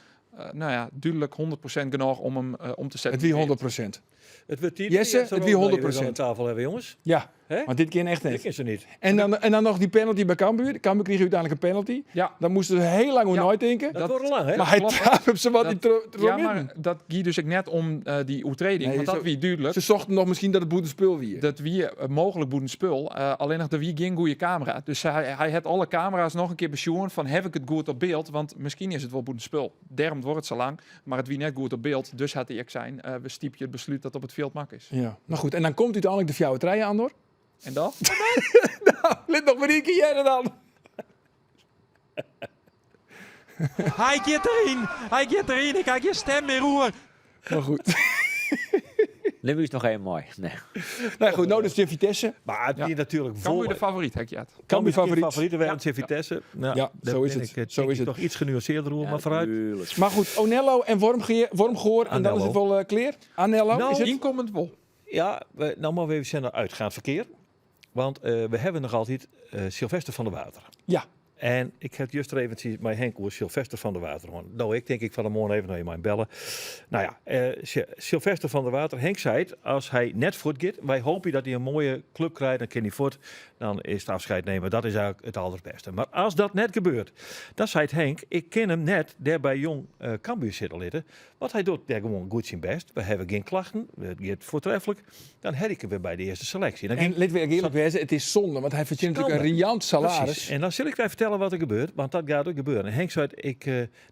duidelijk 100% genoeg om hem om te zetten. Het wie 100%. Het wordt hier Jesse, het wie 100%. aan tafel hebben, jongens. Ja, Hè? want dit keer echt Ik niet. ken ze niet. En dan nog die penalty bij Cambuur. Cambuur kreeg uiteindelijk een penalty. Ja, Dan moesten ze heel lang over Ja. nadenken. Dat wordt lang, hè? Maar hij klopt. trapte op ze wat Dat- die ja, maar dat ging dus ik net om die oetreding. Nee, want dat zo- wie duidelijk. Ze zochten nog misschien dat het boetespul wie. Dat wie mogelijk boeten spul. Alleen nog de wie geen goede camera. Dus hij had alle camera's nog een keer besjoen van heb ik het goed op beeld. Want misschien is het wel boeten spul. Daarom wordt het zo lang. Maar het wie net goed op beeld. Dus had hij ook zijn. We stiepje het besluit dat op het veld mak is. Ja, nou goed. En dan komt uiteindelijk de fjouwe treien aan door. En dat? Let nog maar een keer jij dan. Hij gaat erin. Ik kijk je stem meer roer. Maar goed. Limburg is nog even mooi. Nee. Nou goed, nou dus de Vitesse. Maar het Ja. is natuurlijk Cambuur vol. de favoriet, heb je het. Cambuur favoriet. Favorieten werden het Vitesse. Nou, Ja, daar zo is ben het. Ik, Zo denk is ik het. toch iets genuanceerder hoe, maar vooruit. Tuurlijk. Maar goed, Onello en Wormgoor. En dan is het wel clear. Anello, Nou, is het? Inkomend wel. Ja, nou maar we even zijn naar uitgaand verkeer. Want we hebben nog altijd Sylvester van der Water. Ja. En ik heb juist er even met Henk over Sylvester van der Water. Nou, ik denk ik van de morgen even naar je mijn bellen. Nou ja, Sylvester van der Water. Henk zei het, als hij net voort gaat, wij hopen dat hij een mooie club krijgt, dan kan hij voort. Dan is het afscheid nemen. Dat is eigenlijk het allerbeste. Maar als dat net gebeurt, dan zei het Henk, ik ken hem net daar bij Jong Cambuur zitten litten. Want hij doet daar gewoon goed zijn best. We hebben geen klachten, het gaat voortreffelijk. Dan heb ik hem weer bij de eerste selectie. Dan En let weer eerlijk wezen, het is zonde, want hij verdient natuurlijk een riant salaris. Precies. En dan zal ik wij vertellen vertellen wat er gebeurt, want dat gaat ook gebeuren. En Henk zei,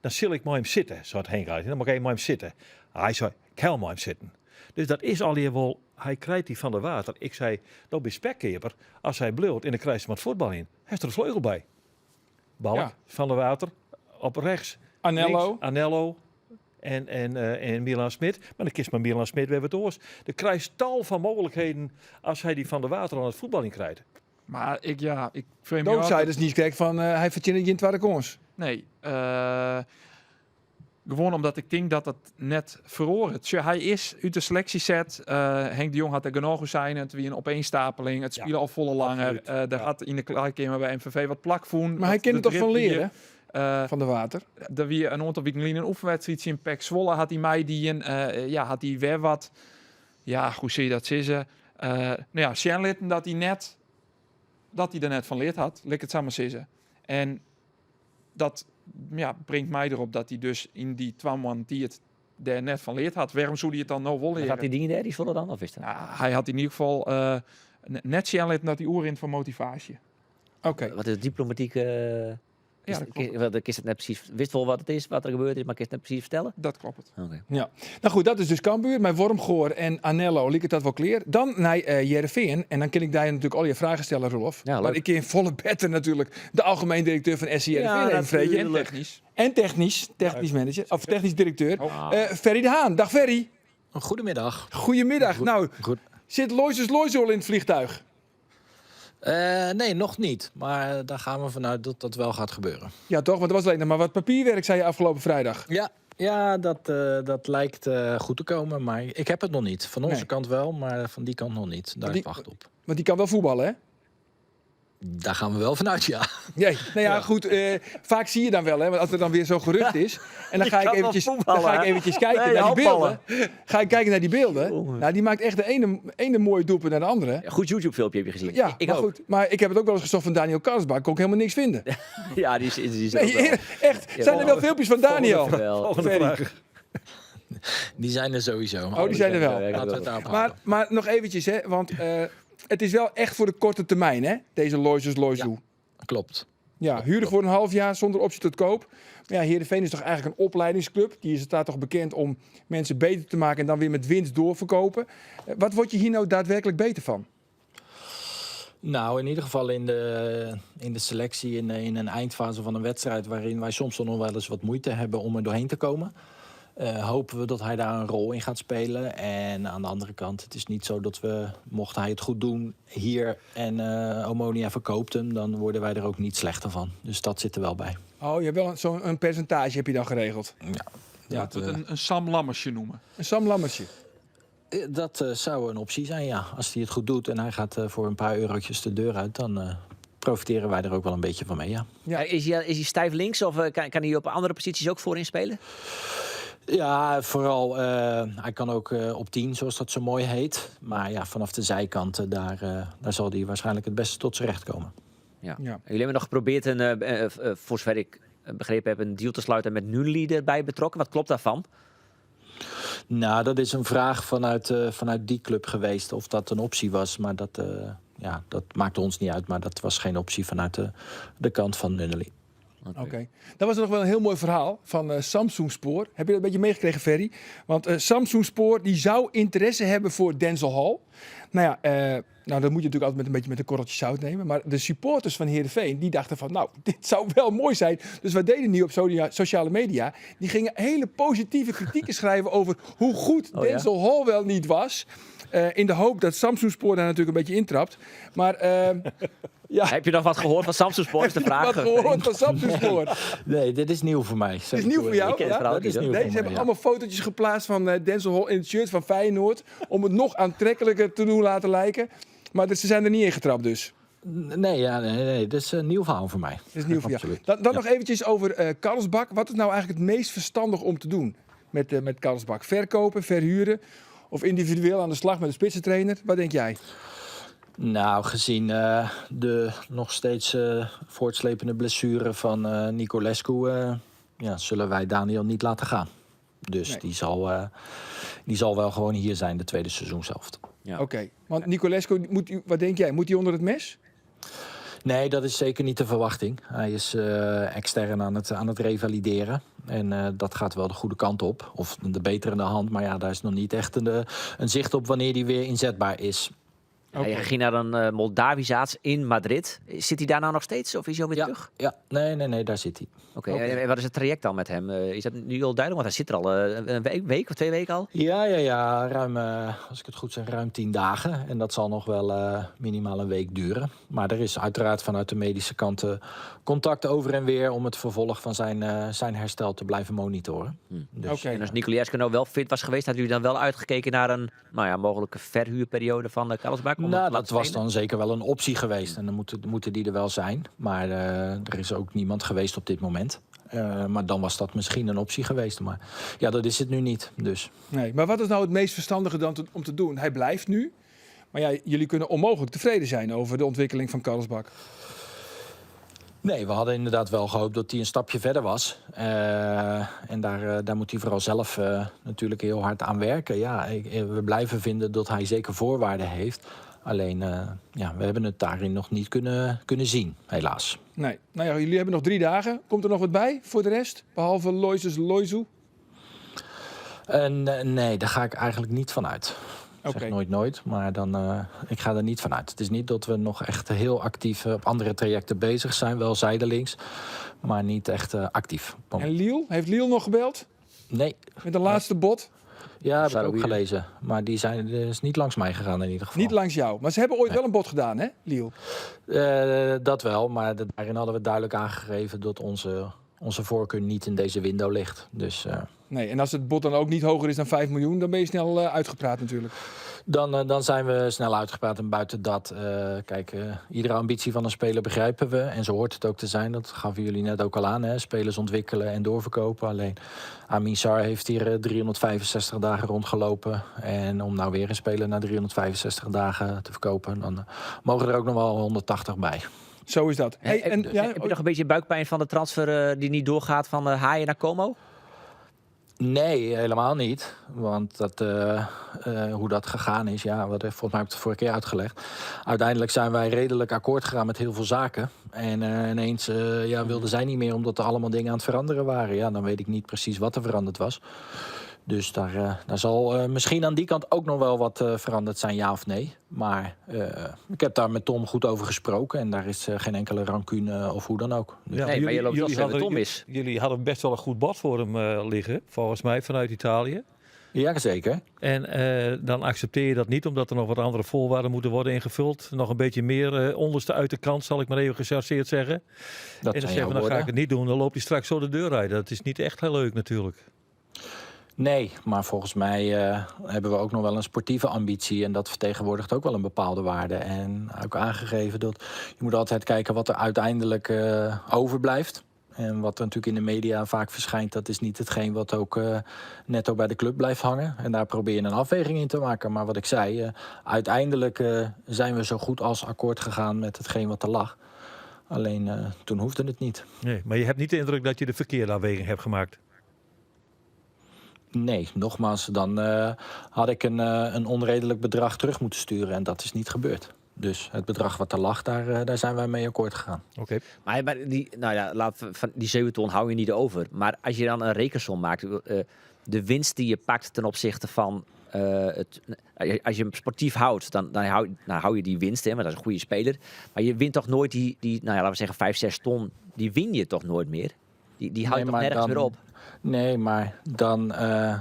dan zal ik met hem zitten, zei Henk uit. Dan mag ik met hem zitten. Hij zei, ik ga met hem zitten. Dus dat is al hier wel, hij krijgt die van de water. Ik zei, dat is spekkeper. Als hij bleurt en dan krijgt ze met voetbal in. Hij is er een vleugel bij. Balk, Ja. van de water, op rechts. Anello. Links, Anello en Milan Smit. Maar dan kiest maar Milan Smit weer wat oors. Er krijgt tal van mogelijkheden als hij die van de water aan het voetbal in krijgt. Maar ik vreem je Dood zei dus niet kijk van hij verdient je in tweede kans. Nee, gewoon omdat ik denk dat het net verloren is. Hij is uit de selectieset. Henk de Jong had er genoeg zijn. Het wie een opeenstapeling. Het spelen al volle langer. Daar had in de klaarkamer bij MVV wat plakvoen. Maar hij kent het toch van leren? Van de water. Er wie een aantal weken geleden een oefenwedstrijd in PEC Zwolle had hij mij die had hij weer wat. Ja, hoe zie je dat ze? Sjenlitten dat hij er net van leerd had. Lik het samen zeggen. En dat brengt mij erop dat hij dus in die 2 man die het daar net van leerd had. Waarom zou hij het dan nou wel leren? Had hij dingen daar, die Zwolle dan? Of is dat? Nou, hij had in ieder geval net Sjenlitten dat hij oerint van motivatie. Oké. Wat is het diplomatiek? Ja, dat klopt. Ik het net precies, wist wel wat het is, wat er gebeurd is, maar ik het net precies vertellen? Dat klopt. Oké. Ja. Nou goed, dat is dus Cambuur. Met Wormgoor en Anello liep het dat wel clear. Dan naar Heerenveen. En dan kan ik daar natuurlijk al je vragen stellen, Rolf. Ja, leuk. maar ik in volle betten natuurlijk de algemeen directeur van SC Heerenveen even vreetje. En technisch. En technisch manager, of technisch directeur. Ferry de Haan. Dag Ferry. Goedemiddag. Goedemiddag. Nou, Goed. zit Loises al in het vliegtuig? Nee, nog niet. Maar daar gaan we vanuit dat dat wel gaat gebeuren. Ja toch, want er was alleen nog maar wat papierwerk, zei je afgelopen vrijdag. Ja, dat lijkt goed te komen. Maar ik heb het nog niet. Van onze Nee. kant wel, maar van die kant nog niet. Daar die- wacht op. Want die kan wel voetballen, hè? Daar gaan we wel vanuit, ja. Nee, nou ja, goed. Vaak zie je dan wel, hè, want als er dan weer zo gerucht is. En dan ga ik kan wel eventjes, voetballen, dan ga ik hè? eventjes kijken Nee, naar die handballen. beelden. Ga ik kijken naar die beelden. Nou, die maakt echt de ene mooie doelpunt naar de andere. Goed YouTube-filmpje heb je gezien. Ja, ik maar ook. goed. Maar ik heb het ook wel eens gezocht van Daniel Karsbak. Kon ik helemaal niks vinden. Ja, die is Nee, ook wel. echt. Zijn er wel filmpjes van Daniel? Wel. Ferry? Die zijn er sowieso. Oh, die zijn er wel. Ja, Laten we het daarop houden. Maar nog eventjes, hè. Want het is wel echt voor de korte termijn, hè. Deze Loizoe. Klopt. Ja, huren voor een half jaar zonder optie tot koop. Maar ja, Heerenveen is toch eigenlijk een opleidingsclub. Die is daar toch bekend om mensen beter te maken en dan weer met winst doorverkopen. Wat word je hier nou daadwerkelijk beter van? Nou, in ieder geval in de selectie, in een eindfase van een wedstrijd waarin wij soms nog wel eens wat moeite hebben om er doorheen te komen. Hopen we dat hij daar een rol in gaat spelen. En aan de andere kant, het is niet zo dat we, mocht hij het goed doen hier en Omonia verkoopt hem, dan worden wij er ook niet slechter van. Dus dat zit er wel bij. Oh, je hebt wel zo'n percentage heb je dan geregeld. Laten we het een Sam Lammersje noemen. Een Sam Lammersje. Dat zou een optie zijn, ja. Als hij het goed doet en hij gaat voor een paar eurotjes de deur uit, dan profiteren wij er ook wel een beetje van mee, ja. Ja. Is hij stijf links of kan hij op andere posities ook voorin spelen? Ja, vooral, hij kan ook op 10, zoals dat zo mooi heet. Maar ja, vanaf de zijkanten, daar zal hij waarschijnlijk het beste tot zijn recht komen. Ja. Ja. Jullie hebben nog geprobeerd, voor zover ik begrepen heb, een deal te sluiten met Nunli erbij betrokken. Wat klopt daarvan? Nou, dat is een vraag vanuit die club geweest of dat een optie was. Maar dat maakte ons niet uit. Maar dat was geen optie vanuit de kant van Nunnely. Oké. Dat was nog wel een heel mooi verhaal van Samsung Spoor. Heb je dat een beetje meegekregen, Ferry? Want Samsung Spoor die zou interesse hebben voor Denzel Hall. Nou ja, dat moet je natuurlijk altijd een beetje met een korreltje zout nemen. Maar de supporters van Heerenveen die dachten van, nou, dit zou wel mooi zijn. Dus wat deden die op sociale media? Die gingen hele positieve kritieken schrijven over hoe goed Denzel Hall wel niet was. In de hoop dat Samsung Spoor daar natuurlijk een beetje intrapt. Maar ja. Heb je nog wat gehoord van Samsung Sport? Is de vraag. Wat gehoord van Samsung Spoor? Nee, dit is nieuw voor mij. Dit is nieuw voor jou? Ik ken het verhaal dat is niet, nieuw Nee, voor ze hebben mij, ja. allemaal fotootjes geplaatst van Denzel Hall in het shirt van Feyenoord. Om het nog aantrekkelijker te doen laten lijken. Maar ze zijn er niet in getrapt dus. Nee, dat is een nieuw verhaal voor mij. Dat is nieuw voor jou. Absoluut. Dan nog eventjes over Karlsbak. Wat is nou eigenlijk het meest verstandig om te doen met Karlsbak? Verkopen, verhuren of individueel aan de slag met de spitsentrainer? Wat denk jij? Nou, gezien de nog steeds voortslepende blessure van Nicolescu, zullen wij Daniel niet laten gaan. Dus Nee. die zal wel gewoon hier zijn, de tweede seizoenshelft. Ja. Oké. Want Nicolescu, wat denk jij? Moet hij onder het mes? Nee, dat is zeker niet de verwachting. Hij is extern aan het revalideren. En dat gaat wel de goede kant op. Of de beterende hand. Maar ja, daar is nog niet echt een zicht op wanneer hij weer inzetbaar is. Ja, je ging naar een Moldavizaats in Madrid. Zit hij daar nou nog steeds of is hij alweer terug? Ja, nee, daar zit hij. Oké, en wat is het traject dan met hem? Is dat nu al duidelijk? Want hij zit er al een week of 2 weken al? Ja, ruim, als ik het goed zeg, ruim 10 dagen. En dat zal nog wel minimaal een week duren. Maar er is uiteraard vanuit de medische kant contact over en weer om het vervolg van zijn herstel te blijven monitoren. Dus. En als Nicolaescu nou wel fit was geweest, had u dan wel uitgekeken naar een mogelijke verhuurperiode van Karlsbach? Nou, dat was dan zeker wel een optie geweest. En dan moeten die er wel zijn. Maar er is ook niemand geweest op dit moment. Maar dan was dat misschien een optie geweest. Maar ja, dat is het nu niet. Dus. Nee, maar wat is nou het meest verstandige dan om te doen? Hij blijft nu. Maar ja, jullie kunnen onmogelijk tevreden zijn over de ontwikkeling van Karlsbach. Nee, we hadden inderdaad wel gehoopt dat hij een stapje verder was. En daar moet hij vooral zelf natuurlijk heel hard aan werken. Ja, we blijven vinden dat hij zeker voorwaarden heeft. Alleen, we hebben het daarin nog niet kunnen zien, helaas. Nee. Nou ja, jullie hebben nog 3 dagen. Komt er nog wat bij voor de rest? Behalve Loises Loizu? Nee, daar ga ik eigenlijk niet van uit. Ik zeg nooit, maar ik ga er niet van uit. Het is niet dat we nog echt heel actief op andere trajecten bezig zijn. Wel zijdelings, maar niet echt actief. En Lille? Heeft Lille nog gebeld? Nee. Met de laatste bod? Ja, heb ik ook gelezen. Maar die is niet langs mij gegaan in ieder geval. Niet langs jou. Maar ze hebben ooit wel een bod gedaan, hè, Lille? Dat wel, maar daarin hadden we duidelijk aangegeven dat onze voorkeur niet in deze window ligt. Dus, nee, en als het bod dan ook niet hoger is dan 5 miljoen, dan ben je snel uitgepraat natuurlijk. Dan zijn we snel uitgepraat. En buiten dat, iedere ambitie van een speler begrijpen we. En zo hoort het ook te zijn. Dat gaven jullie net ook al aan. Hè? Spelers ontwikkelen en doorverkopen. Alleen Amin Sarr heeft hier 365 dagen rondgelopen. En om nou weer een speler na 365 dagen te verkopen, dan mogen er ook nog wel 180 bij. Zo is dat. Hey, heb je nog een beetje buikpijn van de transfer die niet doorgaat van Haaien naar Como? Nee, helemaal niet. Want hoe dat gegaan is, volgens mij heb ik het vorige keer uitgelegd. Uiteindelijk zijn wij redelijk akkoord gegaan met heel veel zaken. En ineens wilden zij niet meer omdat er allemaal dingen aan het veranderen waren. Ja, dan weet ik niet precies wat er veranderd was. Dus daar zal misschien aan die kant ook nog wel wat veranderd zijn, ja of nee. Maar ik heb daar met Tom goed over gesproken. En daar is geen enkele rancune of hoe dan ook. Dus ja, nee, maar je loopt wel ver met Tom is. Jullie hadden best wel een goed bod voor hem liggen, volgens mij, vanuit Italië. Ja, zeker. En dan accepteer je dat niet, omdat er nog wat andere voorwaarden moeten worden ingevuld. Nog een beetje meer onderste uit de kant, zal ik maar even gechargeerd zeggen. En dan zeggen we, dan ga ik het niet doen, dan loop je straks zo de deur uit. Dat is niet echt heel leuk natuurlijk. Nee, maar volgens mij hebben we ook nog wel een sportieve ambitie. En dat vertegenwoordigt ook wel een bepaalde waarde. En ook aangegeven dat je moet altijd kijken wat er uiteindelijk overblijft. En wat er natuurlijk in de media vaak verschijnt, dat is niet hetgeen wat ook netto bij de club blijft hangen. En daar probeer je een afweging in te maken. Maar wat ik zei, uiteindelijk zijn we zo goed als akkoord gegaan met hetgeen wat er lag. Alleen toen hoefde het niet. Nee, maar je hebt niet de indruk dat je de verkeerde afweging hebt gemaakt? Nee, nogmaals, dan had ik een onredelijk bedrag terug moeten sturen. En dat is niet gebeurd. Dus het bedrag wat er lag, daar zijn wij mee akkoord gegaan. Oké. Maar die 7 ton hou je niet over. Maar als je dan een rekensom maakt, de winst die je pakt ten opzichte van als je hem sportief houdt, dan hou je die winst, hè, want dat is een goede speler. Maar je wint toch nooit laten we zeggen 5, 6 ton, die win je toch nooit meer? Die hou je toch nergens meer op? Nee, maar dan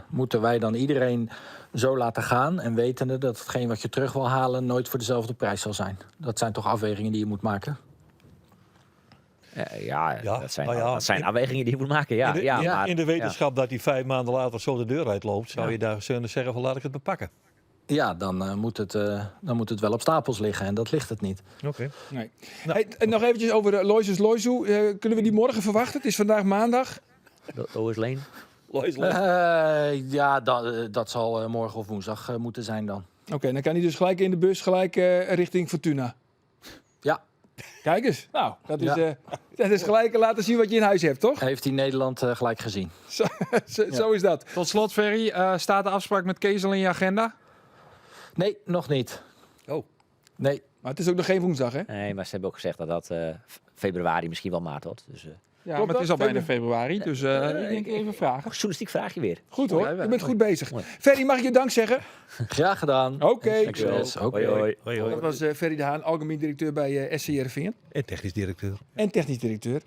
moeten wij dan iedereen zo laten gaan. En wetende dat hetgeen wat je terug wil halen nooit voor dezelfde prijs zal zijn. Dat zijn toch afwegingen die je moet maken? Dat zijn afwegingen die je moet maken. In de wetenschap dat hij 5 maanden later zo de deur uitloopt, zou je daar kunnen zeggen van laat ik het bepakken. Ja, dan moet het wel op stapels liggen. En dat ligt het niet. Oké. Nee. Hey, nog eventjes over Loises Loizu. Kunnen we die morgen verwachten? Het is vandaag maandag. Lois Lane? Dat zal morgen of woensdag moeten zijn dan. Oké, dan kan hij dus gelijk in de bus, gelijk richting Fortuna. Ja. Kijk eens. Nou, dat is gelijk laten zien wat je in huis hebt, toch? Heeft hij Nederland gelijk gezien. Zo is dat. Tot slot, Ferry, staat de afspraak met Kezel in je agenda? Nee, nog niet. Oh. Nee, Maar het is ook nog geen woensdag, hè? Nee, maar ze hebben ook gezegd dat februari, misschien wel maart wordt. Dus, Ja, Klopt maar het is dat? al bijna februari, dus ik denk even vragen. journalistiek vraag je weer. Goed hoor, Ja, je bent goed mooi. bezig. Mooi. Ferry, mag ik je dank zeggen? Graag gedaan. Oké. Dankjewel. Hoi, hoi. Dat was Ferry de Haan, algemeen directeur bij SC Heerenveen. En technisch directeur. En technisch directeur.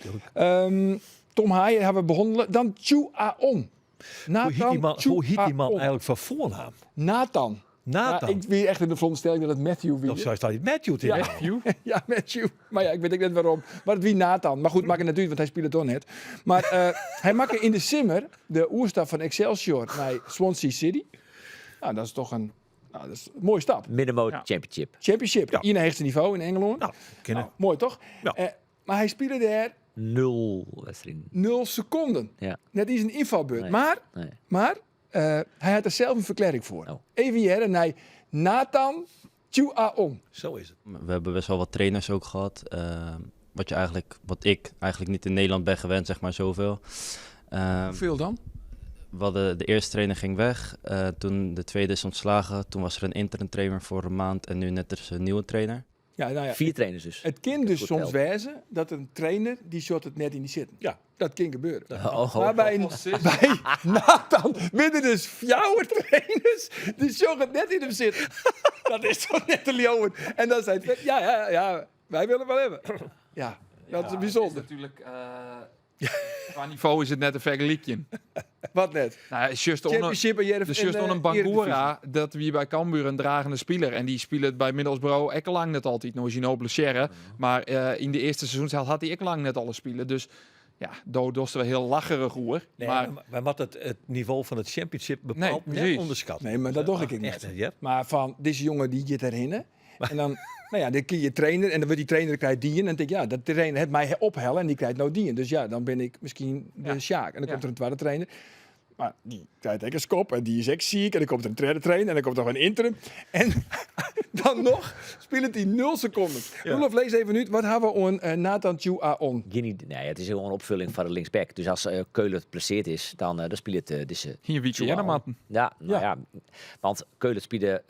Tom Haaien hebben we behandeld. Dan Chu Aon. Hoe heet die man eigenlijk van voornaam? Nathan. Nathan. Ja, ik weer echt in de veronderstelling dat het Matthew wie. Of zou je niet Matthew te Ja. zeggen? Ja, Matthew. Maar ja, ik weet ook net waarom. Maar het wie Nathan. Maar goed, maak het natuurlijk, want hij speelt het toch net. Maar hij maakte in de simmer de oerstap van Excelsior naar Swansea City. Nou, dat is toch een mooie stap. Middenmoot Ja. Championship. Championship. Ja. In het hoogste niveau in Engeland. Nou, kennen. Nou, mooi toch? Ja. Maar hij speelde daar 0 wedstrijden. 0 seconden. Ja. Net is een invalbeurt. Nee. Maar Nee. hij had er zelf een verklaring voor. Oh. Even hier en hij Nathan Chu Aon. Zo is het. We hebben best wel wat trainers ook gehad. Wat ik eigenlijk niet in Nederland ben gewend, zeg maar zoveel. Hoeveel dan? We hadden de eerste trainer ging weg. Toen de tweede is ontslagen. Toen was er een interim trainer voor een maand. En nu net is een nieuwe trainer. Ja, nou ja. 4 trainers dus. Het kan dus Goed soms telt. wezen dat een trainer die shot het net in die zitten. Ja, dat kan gebeuren. Oh, bij Nathan binnen dus jouw trainers die shot het net in hem zitten. Dat is toch net een leeuwen. En dan zei het, ja, wij willen wel hebben. Ja, dat is bijzonder. Het is natuurlijk, qua niveau is het net een vergelijkje. Wat net? Nou, het is juist onder- Championship en Dus juist onder een Bangura, dat wie bij Cambuur een dragende speler. En die speelt het bij Middlesbrough ook lang net altijd. Nou is hij nou blessure. Maar in de eerste seizoenshelft had hij ook lang net alle spelen. Dus ja, dood was er wel heel lacherig hoor. Nee, maar maar wat het niveau van het championship Nee, bepaalt net precies. onderschat. Nee, maar dat dacht ik Echt, niet. ja. Maar van deze jongen die je erin. En dan, nou ja, dan kun je trainer en dan wordt die trainer krijgt die. En dan denk ik, ja, dat trainer heeft mij ophellen en die krijgt nou die. Dus ja, dan ben ik misschien de Sjaak. En dan komt er een tweede trainer. Maar die krijgt ook een skop en die is ook ziek. En dan komt er een derde trainer en dan komt er nog een interim. En dan nog speelt hij 0 seconden. Roelof, lees even nu. Wat hebben we aan Nathan Chu Aon? Nee, het is gewoon een opvulling van de linksback. Dus als Keulen geplaceerd is, dan speelt het deze. hier wie je dan Ja, nou ja. Want Keulen speelde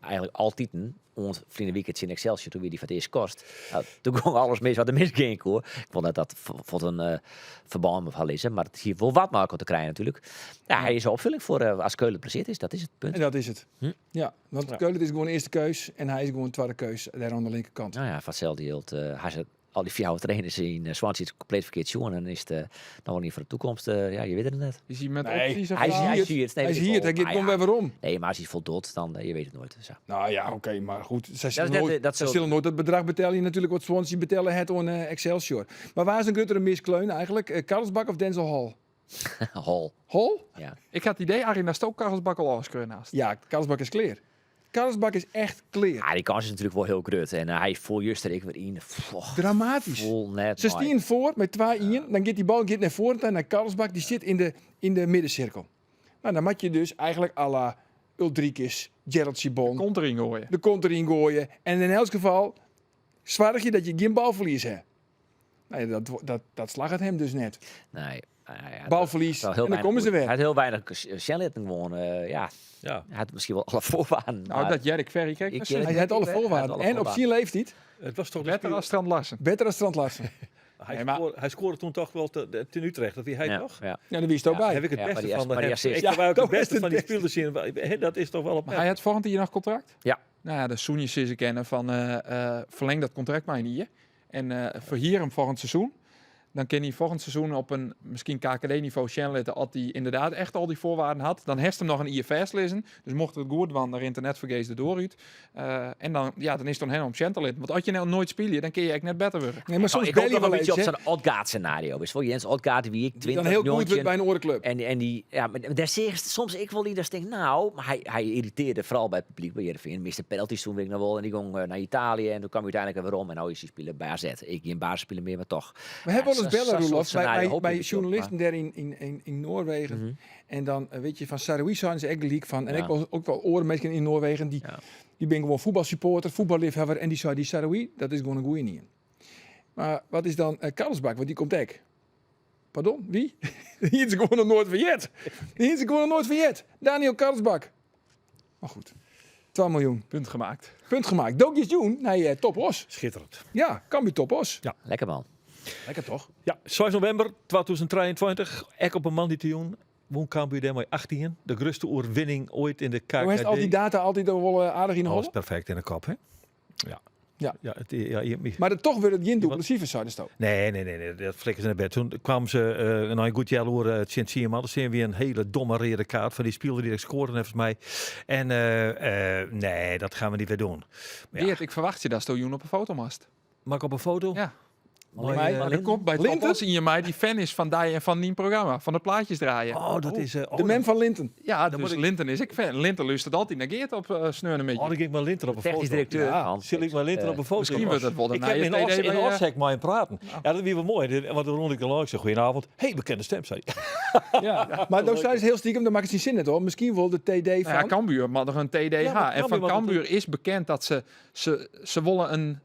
eigenlijk altijd ons vrienden weekend in Excelsior toen weer die van het eerst kost. Nou, toen kon alles mis wat er misging hoor. Ik vond dat voor een verband met lezen, maar het is hier wel wat Marco te krijgen natuurlijk. Ja, hij is een opvulling voor als Keulen geplaceerd is, dat is het punt. En dat is het. Ja, want Keulen is gewoon eerste keus en hij is gewoon tweede keus daar aan de linkerkant. Nou ja, van hetzelfde hield hij zit al die 4 trainers in Swansea het compleet verkeerd jongen en is het nou wel niet voor de toekomst. Ja, je weet het net. is hij met Nee, opties of Hij is wat? hier. Hij is hier, hij gaat gewoon weer waarom. Nee, maar als hij voldot, dan je weet het nooit. Zo. Nou ja, oké, maar goed. Zij is zullen net, nooit, dat zij zo- zullen nooit het bedrag betalen natuurlijk wat Swansea betalen het aan Excelsior. Maar waar is een grotere miskleun eigenlijk? Karlsbak of Denzel Hall? Hol. Hall? Ja. Ik had het idee, Arie, naast ook Karlsbak al afskeuren naast. Ja, Karlsbak is clear. Karlsbak is echt clear. Ja, die kans is natuurlijk wel heel groot. En hij vol juist er ik weer in. Dramatisch. Vol net. Ze mooi. staan voor met 2-1. Dan gaat die bal naar voren en naar Karlsbak. Die zit in de middencirkel. Nou, dan moet je dus eigenlijk à la Ulrikes, Gerald Sibon, Komt erin gooien. de kont erin gooien. En in elk geval zorg je dat je geen balverlies hebt. Nou ja, dat slag het hem dus net. Nee. Ja, Balverlies. wel heel En dan weinig komen ze goed. weer. Hij had heel weinig Shellett gewoon. Ja, Ja. hij had misschien wel alle voorwaarden. Nou, dat Jerk Ferry, kijk. Ik- Hij heeft alle voorwaarden. En op zijn leeftijd Het was toch Beter als Strand Larsen. beter dan Strand Larsen. hij scoorde toen toch wel ten Utrecht. Dat wie hij ja, toch? ja. Ja, daar wist je ook Ja, bij. Heb ik het Ja, beste maar die van maar die hem. assist. Ik Ja, wou ook dat het beste is van het die spelers zien. Dat is toch wel op Maar hij had volgend jaar nog contract? Ja. Nou ja, de Soenjes is kennen van verleng dat contract maar niet. En verhier hem volgend seizoen. Dan kan hij volgend seizoen op een misschien KKD-niveau Shenlitten, als hij inderdaad echt al die voorwaarden had. Dan heeft hem nog een IFS lezen. Dus mocht het goed, want daar internet vergeet de dooruit. En dan is het dan helemaal om Shenlitten. Want als je nou nooit speelt, dan kun je eigenlijk net beter worden. Nee, maar soms Ik bel hoop je nog wel een beetje eens, op hè, zo'n Odgaard scenario. Is voor Jens Odgaard wie ik die 20 dan heel goed wordt jongetje. bij een orenclub. En die, ja, maar daar zeg je soms ik wel ieders denk, nou, maar hij irriteerde vooral bij het publiek bij Heerenveen. Miste penalties toen weet ik nog wel. En die ging naar Italië en toen kwam hij uiteindelijk weer om. En nou is hij spelen bij AZ. Ik geen basisspelen meer, maar toch. We hebben wel eens bellen, Roelof, scenario hoop bij ik het op, journalisten daar in Noorwegen. Mhm. En dan weet je, van Saroui zijn ze echt leak van. En Ja. ik was ook wel oren mensen in Noorwegen. Die ben gewoon voetbalsupporter, voetballiefhebber. En die zei, die Saroui, dat is gewoon een goeie niet. Maar wat is dan Karlsbak? Want die komt ook. Pardon, wie? Die is gewoon nog nooit verjet. Die is gewoon nog nooit verjet. Daniel Karlsbak. Maar goed. 2 miljoen. Punt gemaakt. Punt gemaakt. Dookjes Joen naar Top Os. Schitterend. Ja, Cambuur Top Os. Ja. Lekker man. Lekker toch? Ja, 6 november 2023. Ek op een man die te doen. Woon Cambuur daarmee 18. De grootste overwinning ooit in de KKD. Hoe heeft al die data altijd wel aardig in de Alles hol? perfect in de kop, hè? Ja. Ja. Ja, je- Maar toch werd het geen duplessieve zouden stoot. Nee, dat flikken ze naar bed. Toen kwamen ze na een goed jaar door het Sint-Sierman. Dan zien we weer een hele domme rode kaart van die speler die ik scoorde volgens mij. En nee, dat gaan we niet weer doen. Ja. Geert, ik verwacht je dat Stojoen op een fotomast. Mag ik op een foto? Ja. Mooi, mij? Maar er komt bij Linten? Top in je mij die fan is van die en van die programma. Van de plaatjes draaien. Oh, dat is... De man van Linten. Ja, dan dus moet ik- Linten is ik fan. Linten luistert altijd naar Geert op Sneunen met je. Oh, dan ging ik mijn linter op een foto. Technisch directeur. Ja, Hans. zal ik mijn linter op een foto? Misschien wordt het wel de Ik heb nieuwe in TD bij, Orsek maar in praten. Ja, dat is wel mooi. Want dan rond ik langs zeg, goedenavond. Hey, bekende stem, zei hij. Ja. Maar dat is heel stiekem, dan maakt het geen zin net hoor. Misschien wel de TD van... Nou ja, Cambuur, maar nog een TDH. Ja, maar en van Cambuur, Cambuur is bekend dat ze willen een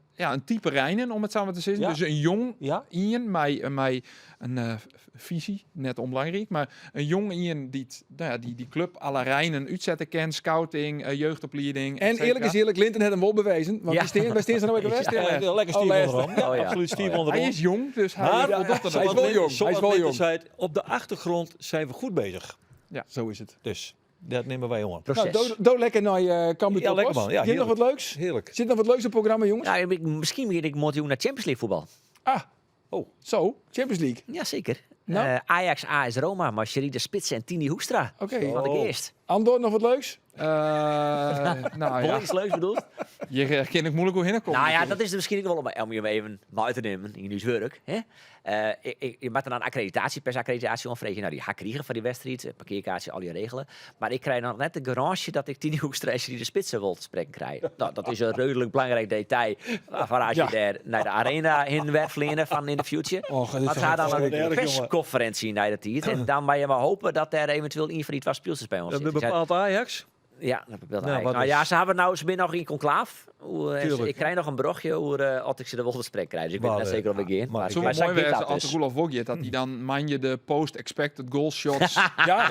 type Rijnen, om het zo maar te zeggen. Ja. Dus een jong Ja? Ian, met een visie, net onbelangrijk, maar een jong Ian die club à la Rijnen uitzetten kent, scouting, jeugdopleiding. En eerlijk is eerlijk, Linten heeft hem wel bewezen. Want Ja. wij staan zijn ook geweest. Ja, lekker Steve les. onderom. Ja, Oh, ja. absoluut Steve Oh, ja. onderom. Hij is jong, dus hij Maar voldoet er hij is wel. wel jong. Hij is wel jong. Zei, op de achtergrond zijn we goed bezig. Zo is het. Dus dat nemen wij om. Proces. Nou, doe lekker naar Cambuur Ja, Top lekker Os. man. Ja, Zit nog wat heerlijk. leuks? Heerlijk. Zit nog wat leuks op het programma, jongens? Nou, misschien begin ik Montijoen naar Champions League voetbal. Ah, zo. Champions League. Jazeker. Nou? Ajax, AS Roma, Marcherie de Spits en Tini Hoekstra. Oké. Wat ik Oh. eerst. Andor, nog wat leuks? Nou ja, Iets leuks bedoeld? je ken ik moeilijk hoe heen komen. Nou ja, dat is misschien wel om je even uit te nemen in je werk. Hè? Je maakt dan een accreditatie, persaccreditatie onvregen. Nou, die ga ik krijgen van die wedstrijd, parkeerkaartje, al die regelen. Maar ik krijg nog net de garage dat ik Tini Hoekstra die de spitsen wil te spreken krijg. Nou, dat is een redelijk belangrijk detail. Waarvan als je daar naar de arena in werd vliegen van in de future. Och, dit is Maar toch ga dan verschrikkelijk. een persconferentie naar de tijd. En dan mag je maar hopen dat er eventueel een van die twee speelsters bij ons Dat zit. bepaalt Ajax. Ja, dat bepaalt Nou, Ajax. wat Nou is- ja, ze hebben nog in conclaaf. Tuurlijk. Ik krijg nog een berichtje hoe als ik ze de volgende gesprek krijg. Dus ik weet Maar, net zeker of ik in. maar Maar Het zou wij wel zijn mooi dit zijn dat als dus. Roelof Wogje, dat hij dan man je de post-expected goal shots Ja.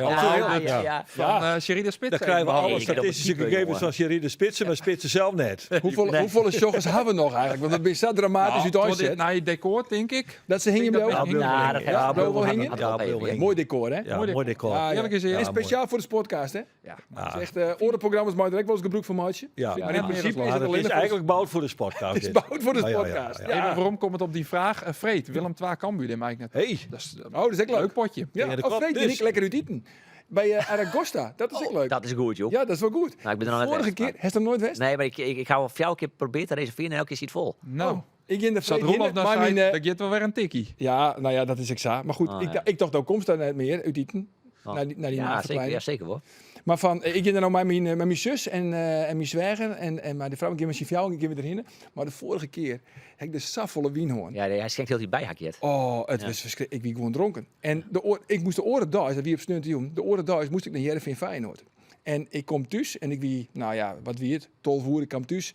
van Sherida Spits. Dan krijgen we Nee, alle ik heb statistische op het gegevens type, van Sherry de Spitsen, maar Spitsen zelf net. Hoeveel joggers hebben we nog eigenlijk? Want dat is zo dramatisch uit Nou, uitzet. naar je decor, denk ik. Dat ze hingen Ik bij denk jou? dat Nou, Ja, dat ja, gaat Blauw wel gaat hingen? nog Ja, wel Blauw even. hingen. Mooi decor, hè? Ja, mooi decor. Ja, Eerlijk gezegd. En Ja, speciaal voor de podcast, hè? Ja. Dat is echt orenprogramma's, maar direct wel eens gebruik van maatje. Ja, Maar in ja, principe is het het alleen is eigenlijk bouwd voor de sportcast. Het is dit. bouwd voor de Ja, ja, ja, podcast. ja. Ja. Even waarom komt het op die vraag? Freet, Willem II Cambuur, die maak ik net. Hey, Dat is Oh, dat is echt een leuk leuk. potje. Ja, Ja, de of kop vreet dus. ik lekker uit eten. Bij Aragosta, dat is ook leuk. Dat is goed, joh. Ja, dat is wel goed. Nou, ik ben er nog net Vorige weg, keer, maar- heeft er nooit west? Nee, maar ik hou voor jou een keer proberen te reserveren en elke keer zit het vol. Nou, Oh, ik in de zat vreet Roelof hinnen, nou maar zei, mijn, dat geeft wel weer een tikkie. ja, nou ja, dat is exact. Maar goed, Oh, ik, ja. ik dacht ook komst daar net meer uit eten. Oh. Naar die Ja, zeker, maagverkleining. ja, zeker hoor. Maar van, ik ging er nou met mijn zus en mijn zwager en maar de vrouw, ik ging met zijn vrouw, ik ging weer erin. Maar de vorige keer heb ik de safvolle wienhoorn. Ja, hij schenkt heel die bijhakjet. Oh, het was verschrikkelijk. Ik wie gewoon dronken. En ik moest de oren daar, dat wie op sneeuw te doen. De oren daar moest ik naar Heerenveen Feyenoord. En ik kom thuis en ik wie, nou ja, wat wie het, 12 uur, ik kwam thuis.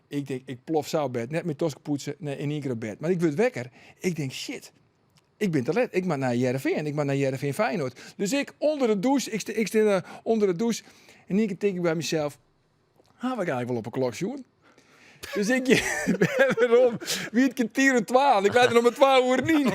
Ik denk, ik plof zo op bed, net met tosken poetsen, nee, in één keer op bed. Maar ik word wekker. Ik denk, shit. Ik ben te let. Ik mag naar Heerenveen. Ik mag naar Heerenveen Feyenoord. Dus ik onder de douche. Ik sta onder de douche. En ik denk ik bij mezelf. Ga ik eigenlijk wel op een klok zoen? Dus ik waarom? Wie het kwartier en 12. Ik weet er nog maar 12 uur niet.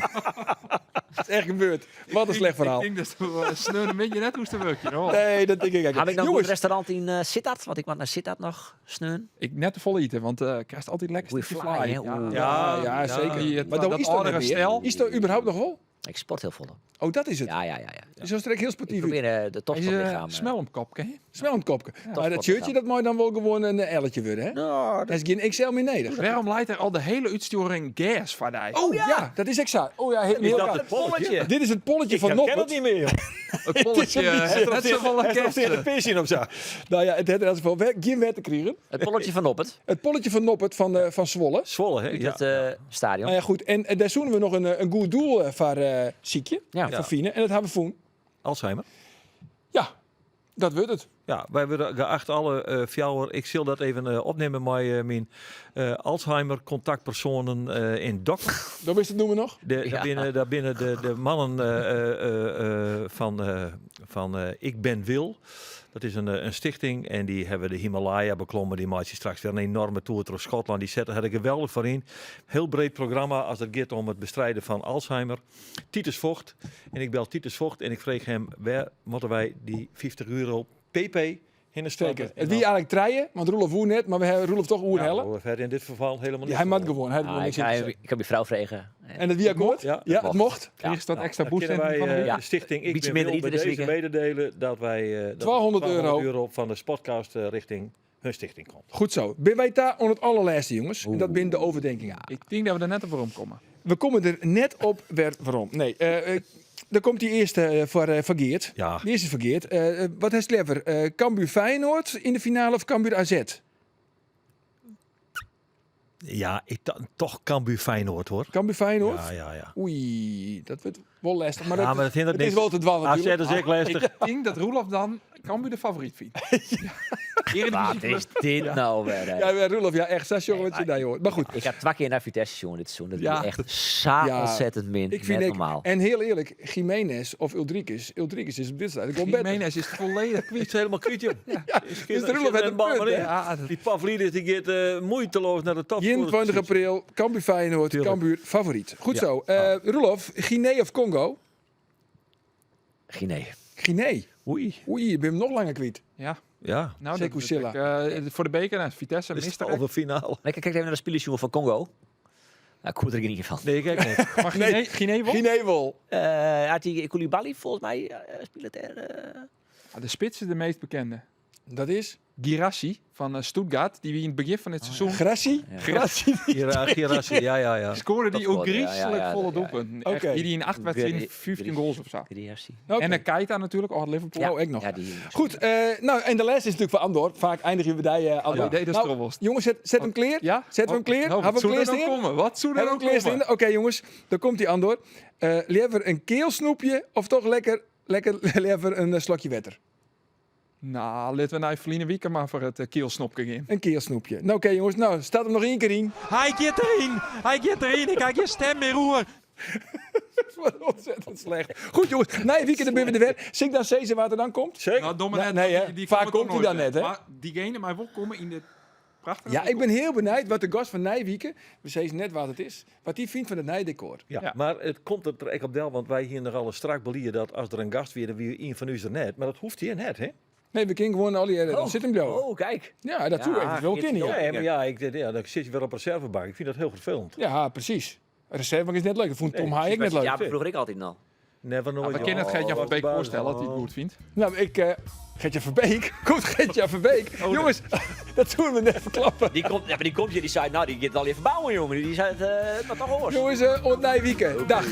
Dat is echt gebeurd. Wat een slecht verhaal. Ik denk dat we sneuren een beetje net hoe te werken. hoor. Nee, dat denk ik Heb ik eigenlijk. nog een goed Jongens, restaurant in Sittard? Want ik mag naar Sittard nog sneun. Ik net te vol eten, want ik krijg altijd lekker Goeie stukje fly, fly. hè? Oeh. ja, zeker. Die- Maar dat dan is dat oudere net weer. stel. Is dat überhaupt nog wel? Ik sport heel vol. Oh, dat is het. Ja. Dus dat is direct heel Ik sportief. probeer de top Hij van het is lichaam. smel om kop, ken je? Snel aan het kopje. Maar dat sportlichaam. shirtje, dat moet dan wel gewoon een elletje worden, hè? Nou, Dat is geen XL meer neder. Waarom leidt er al de hele uitsturing gas van die? Oh ja, dat is exact. Oh ja, heel is dat gaaf. het polletje? Dit is het polletje Ik van herken het Noppert. niet meer, joh. Het polletje, net zo van een Hij heeft tegen de kerst. pis in of zo. Nou ja, het had in ieder geval geen wet te krijgen. het polletje van Noppert. Het polletje van Noppert van Zwolle. Zwolle, hè? Uit Ja. het stadion. Nou ja, goed. En daar zoenen we nog een goed doel voor ziekje. Ja. Voor Fine. En dat hebben we voen. Alzheimer. Ja, dat wordt het. Ja, wij willen geacht alle fjouwer. Ik zal dat even opnemen met mijn Alzheimer contactpersonen in Dokkum. Dat is het noemen nog. Ja. Daar binnen de mannen van Ik Ben Wil. Dat is een stichting en die hebben de Himalaya beklommen. Die maakt je straks weer een enorme tour door Schotland. Die zetten er een geweldig voor in. Heel breed programma als het gaat om het bestrijden van Alzheimer. Titus Vogt. En ik bel Titus Vogt en ik vreeg hem, waar moeten wij die €50 pp in de Zeker. steken? Het wie eigenlijk treien, want Roelof woer net, maar we hebben Roelof toch oer hellen. We hebben in dit geval helemaal niet. Ja, hij mag gewoon. Hij Ah, ik kan je vrouw vregen. En het wie akkoord? Ja, Ja, het mocht. Krijg je dat extra Dan boost kunnen wij van de week? Ja. de stichting Ik Beetje Ben minder Wil bij eten deze dit mededelen dat wij €200 van de Spotcast richting hun stichting komt. Goed zo. Ben wij daar aan het allerlaatste, jongens? En dat binnen de overdenking aan. Ik denk dat we er net op rondkomen. We komen er net op waarom. Nee, dan komt die eerste voor Geert. Ja. Die eerste voor Geert. Wat is clever? Cambuur Feyenoord in de finale of Cambuur AZ? Ja, toch Cambuur Feyenoord hoor. Cambuur Feyenoord? Ja. Oei, dat wordt wel lastig. Maar, Ja, maar dat hindert het is niks. wel te dwal AZ natuurlijk. is echt lastig. Ik denk dat Roelof dan Cambuur de favoriet vindt. Wat is dit nou weer? hè? Ja, Roelof, ja, echt. 6 jongen wat je daar hoort. Maar goed. Ik heb 2 keer naar Vitesse jongen dit seizoen. Dat Ja. is echt zo ontzettend min. Ik vind Net ik, normaal. en heel eerlijk, Jiménez of Ulrikes is op dit stadium gewoon beter. Jiménez is volledig Het is helemaal kwijt, joh. Dus de Roelof heeft een punt, hè? Ja, Die Pavlidis die gaat moeiteloos naar de top. 21 april, Cambuur Feyenoord, Tuurlijk. Cambuur favoriet. Goed Ja. zo. Roelof, Guinea of Congo? Guinea. Guinea. Oei. Oei, je bent hem nog langer kwijt. ja. Ja. Nou, Sekou dat Silla. voor de beker, nou, Vitesse, Dat is Mister. de halve finale. Kijk even naar de spelersjongen van Congo. Nou, ik hoor er niet van. Nee, kijk niet. Maar Guinea won? Guinea wel. Had die Koulibaly volgens mij speelt er. Ja, de spits is de meest bekende. Dat is? Girassi van Stuttgart, die we in het begin van het seizoen Grassi? Grassi Gerassi, ja. scoorde die ook Topscorer, griezelig ja, volle ja. doelpunten. Oké. Echt, die in 8 wedstrijden Gri- 15 goals of zo. Griassi. Oké. En Keita natuurlijk, oh Liverpool. Oh, ik nog. Ja, die. Goed, nou, en de les is natuurlijk voor Andor. Vaak eindigen we bij Andor. Ja, dat is Nou, trouwens. jongens, zet hem clear. Ja? Zetten we hem clear? Nou, Hebben we hem wat zou er clear nou komen? Wat zou er Hebben we nou hem clear komen? Oké, jongens, dan komt hij Andor. Liever een keelsnoepje of toch lekker liever een slokje wetter? Nou, laten we naar Feline Wieken maar voor het keelsnopje in. Een keelsnoepje. Nou, oké, jongens, nou, staat hem nog één keer in. Hij gaat erin. Hij gaat erin. Ik krijg je stem meer roer. Wat ontzettend slecht. Goed, jongens, nee, weekend ben we er weer. Zing dan Cesar waar er dan komt. Zeker. Nou, domme Nee, net, nee, hè. Vaak komen komt toch hij dan nooit, net, hè. Maar diegene maar wel komen in de prachtige... Ja, ik ben heel benieuwd wat de gast van Nijwieken, we zeggen net wat het is, wat die vindt van het Nijdecor. Ja, Ja. maar het komt er echt op del, want wij hier nog al strak belieren dat als er een gast weer wie een van u er net, maar dat hoeft hier net, hè? Nee, we kunnen gewoon al die dan zit hem zo. Oh, kijk. Ja, dat doe ik. Dat wil Geert kennen, de ja. Jong. maar dan zit je weer op reservebank. Ik vind dat heel vervelend. Ja, precies. Reserve is net leuk. Dat vond Tom Nee, Hayek net leuk. Ja, vroeger ik altijd al. Never Ja, nooit. we kennen het Gert-Jan van Beek voorstellen dat hij het Oh. goed vindt. Nou, Gertje Verbeek. Komt Gertje Verbeek. Jongens, dat doen we net verklappen. Die komt, ja, maar die komt hier, die zei, nou, die gaat al even bouwen, jongen. Die zei, het maar toch hoor. Jongens, op Nijwieken. Dag.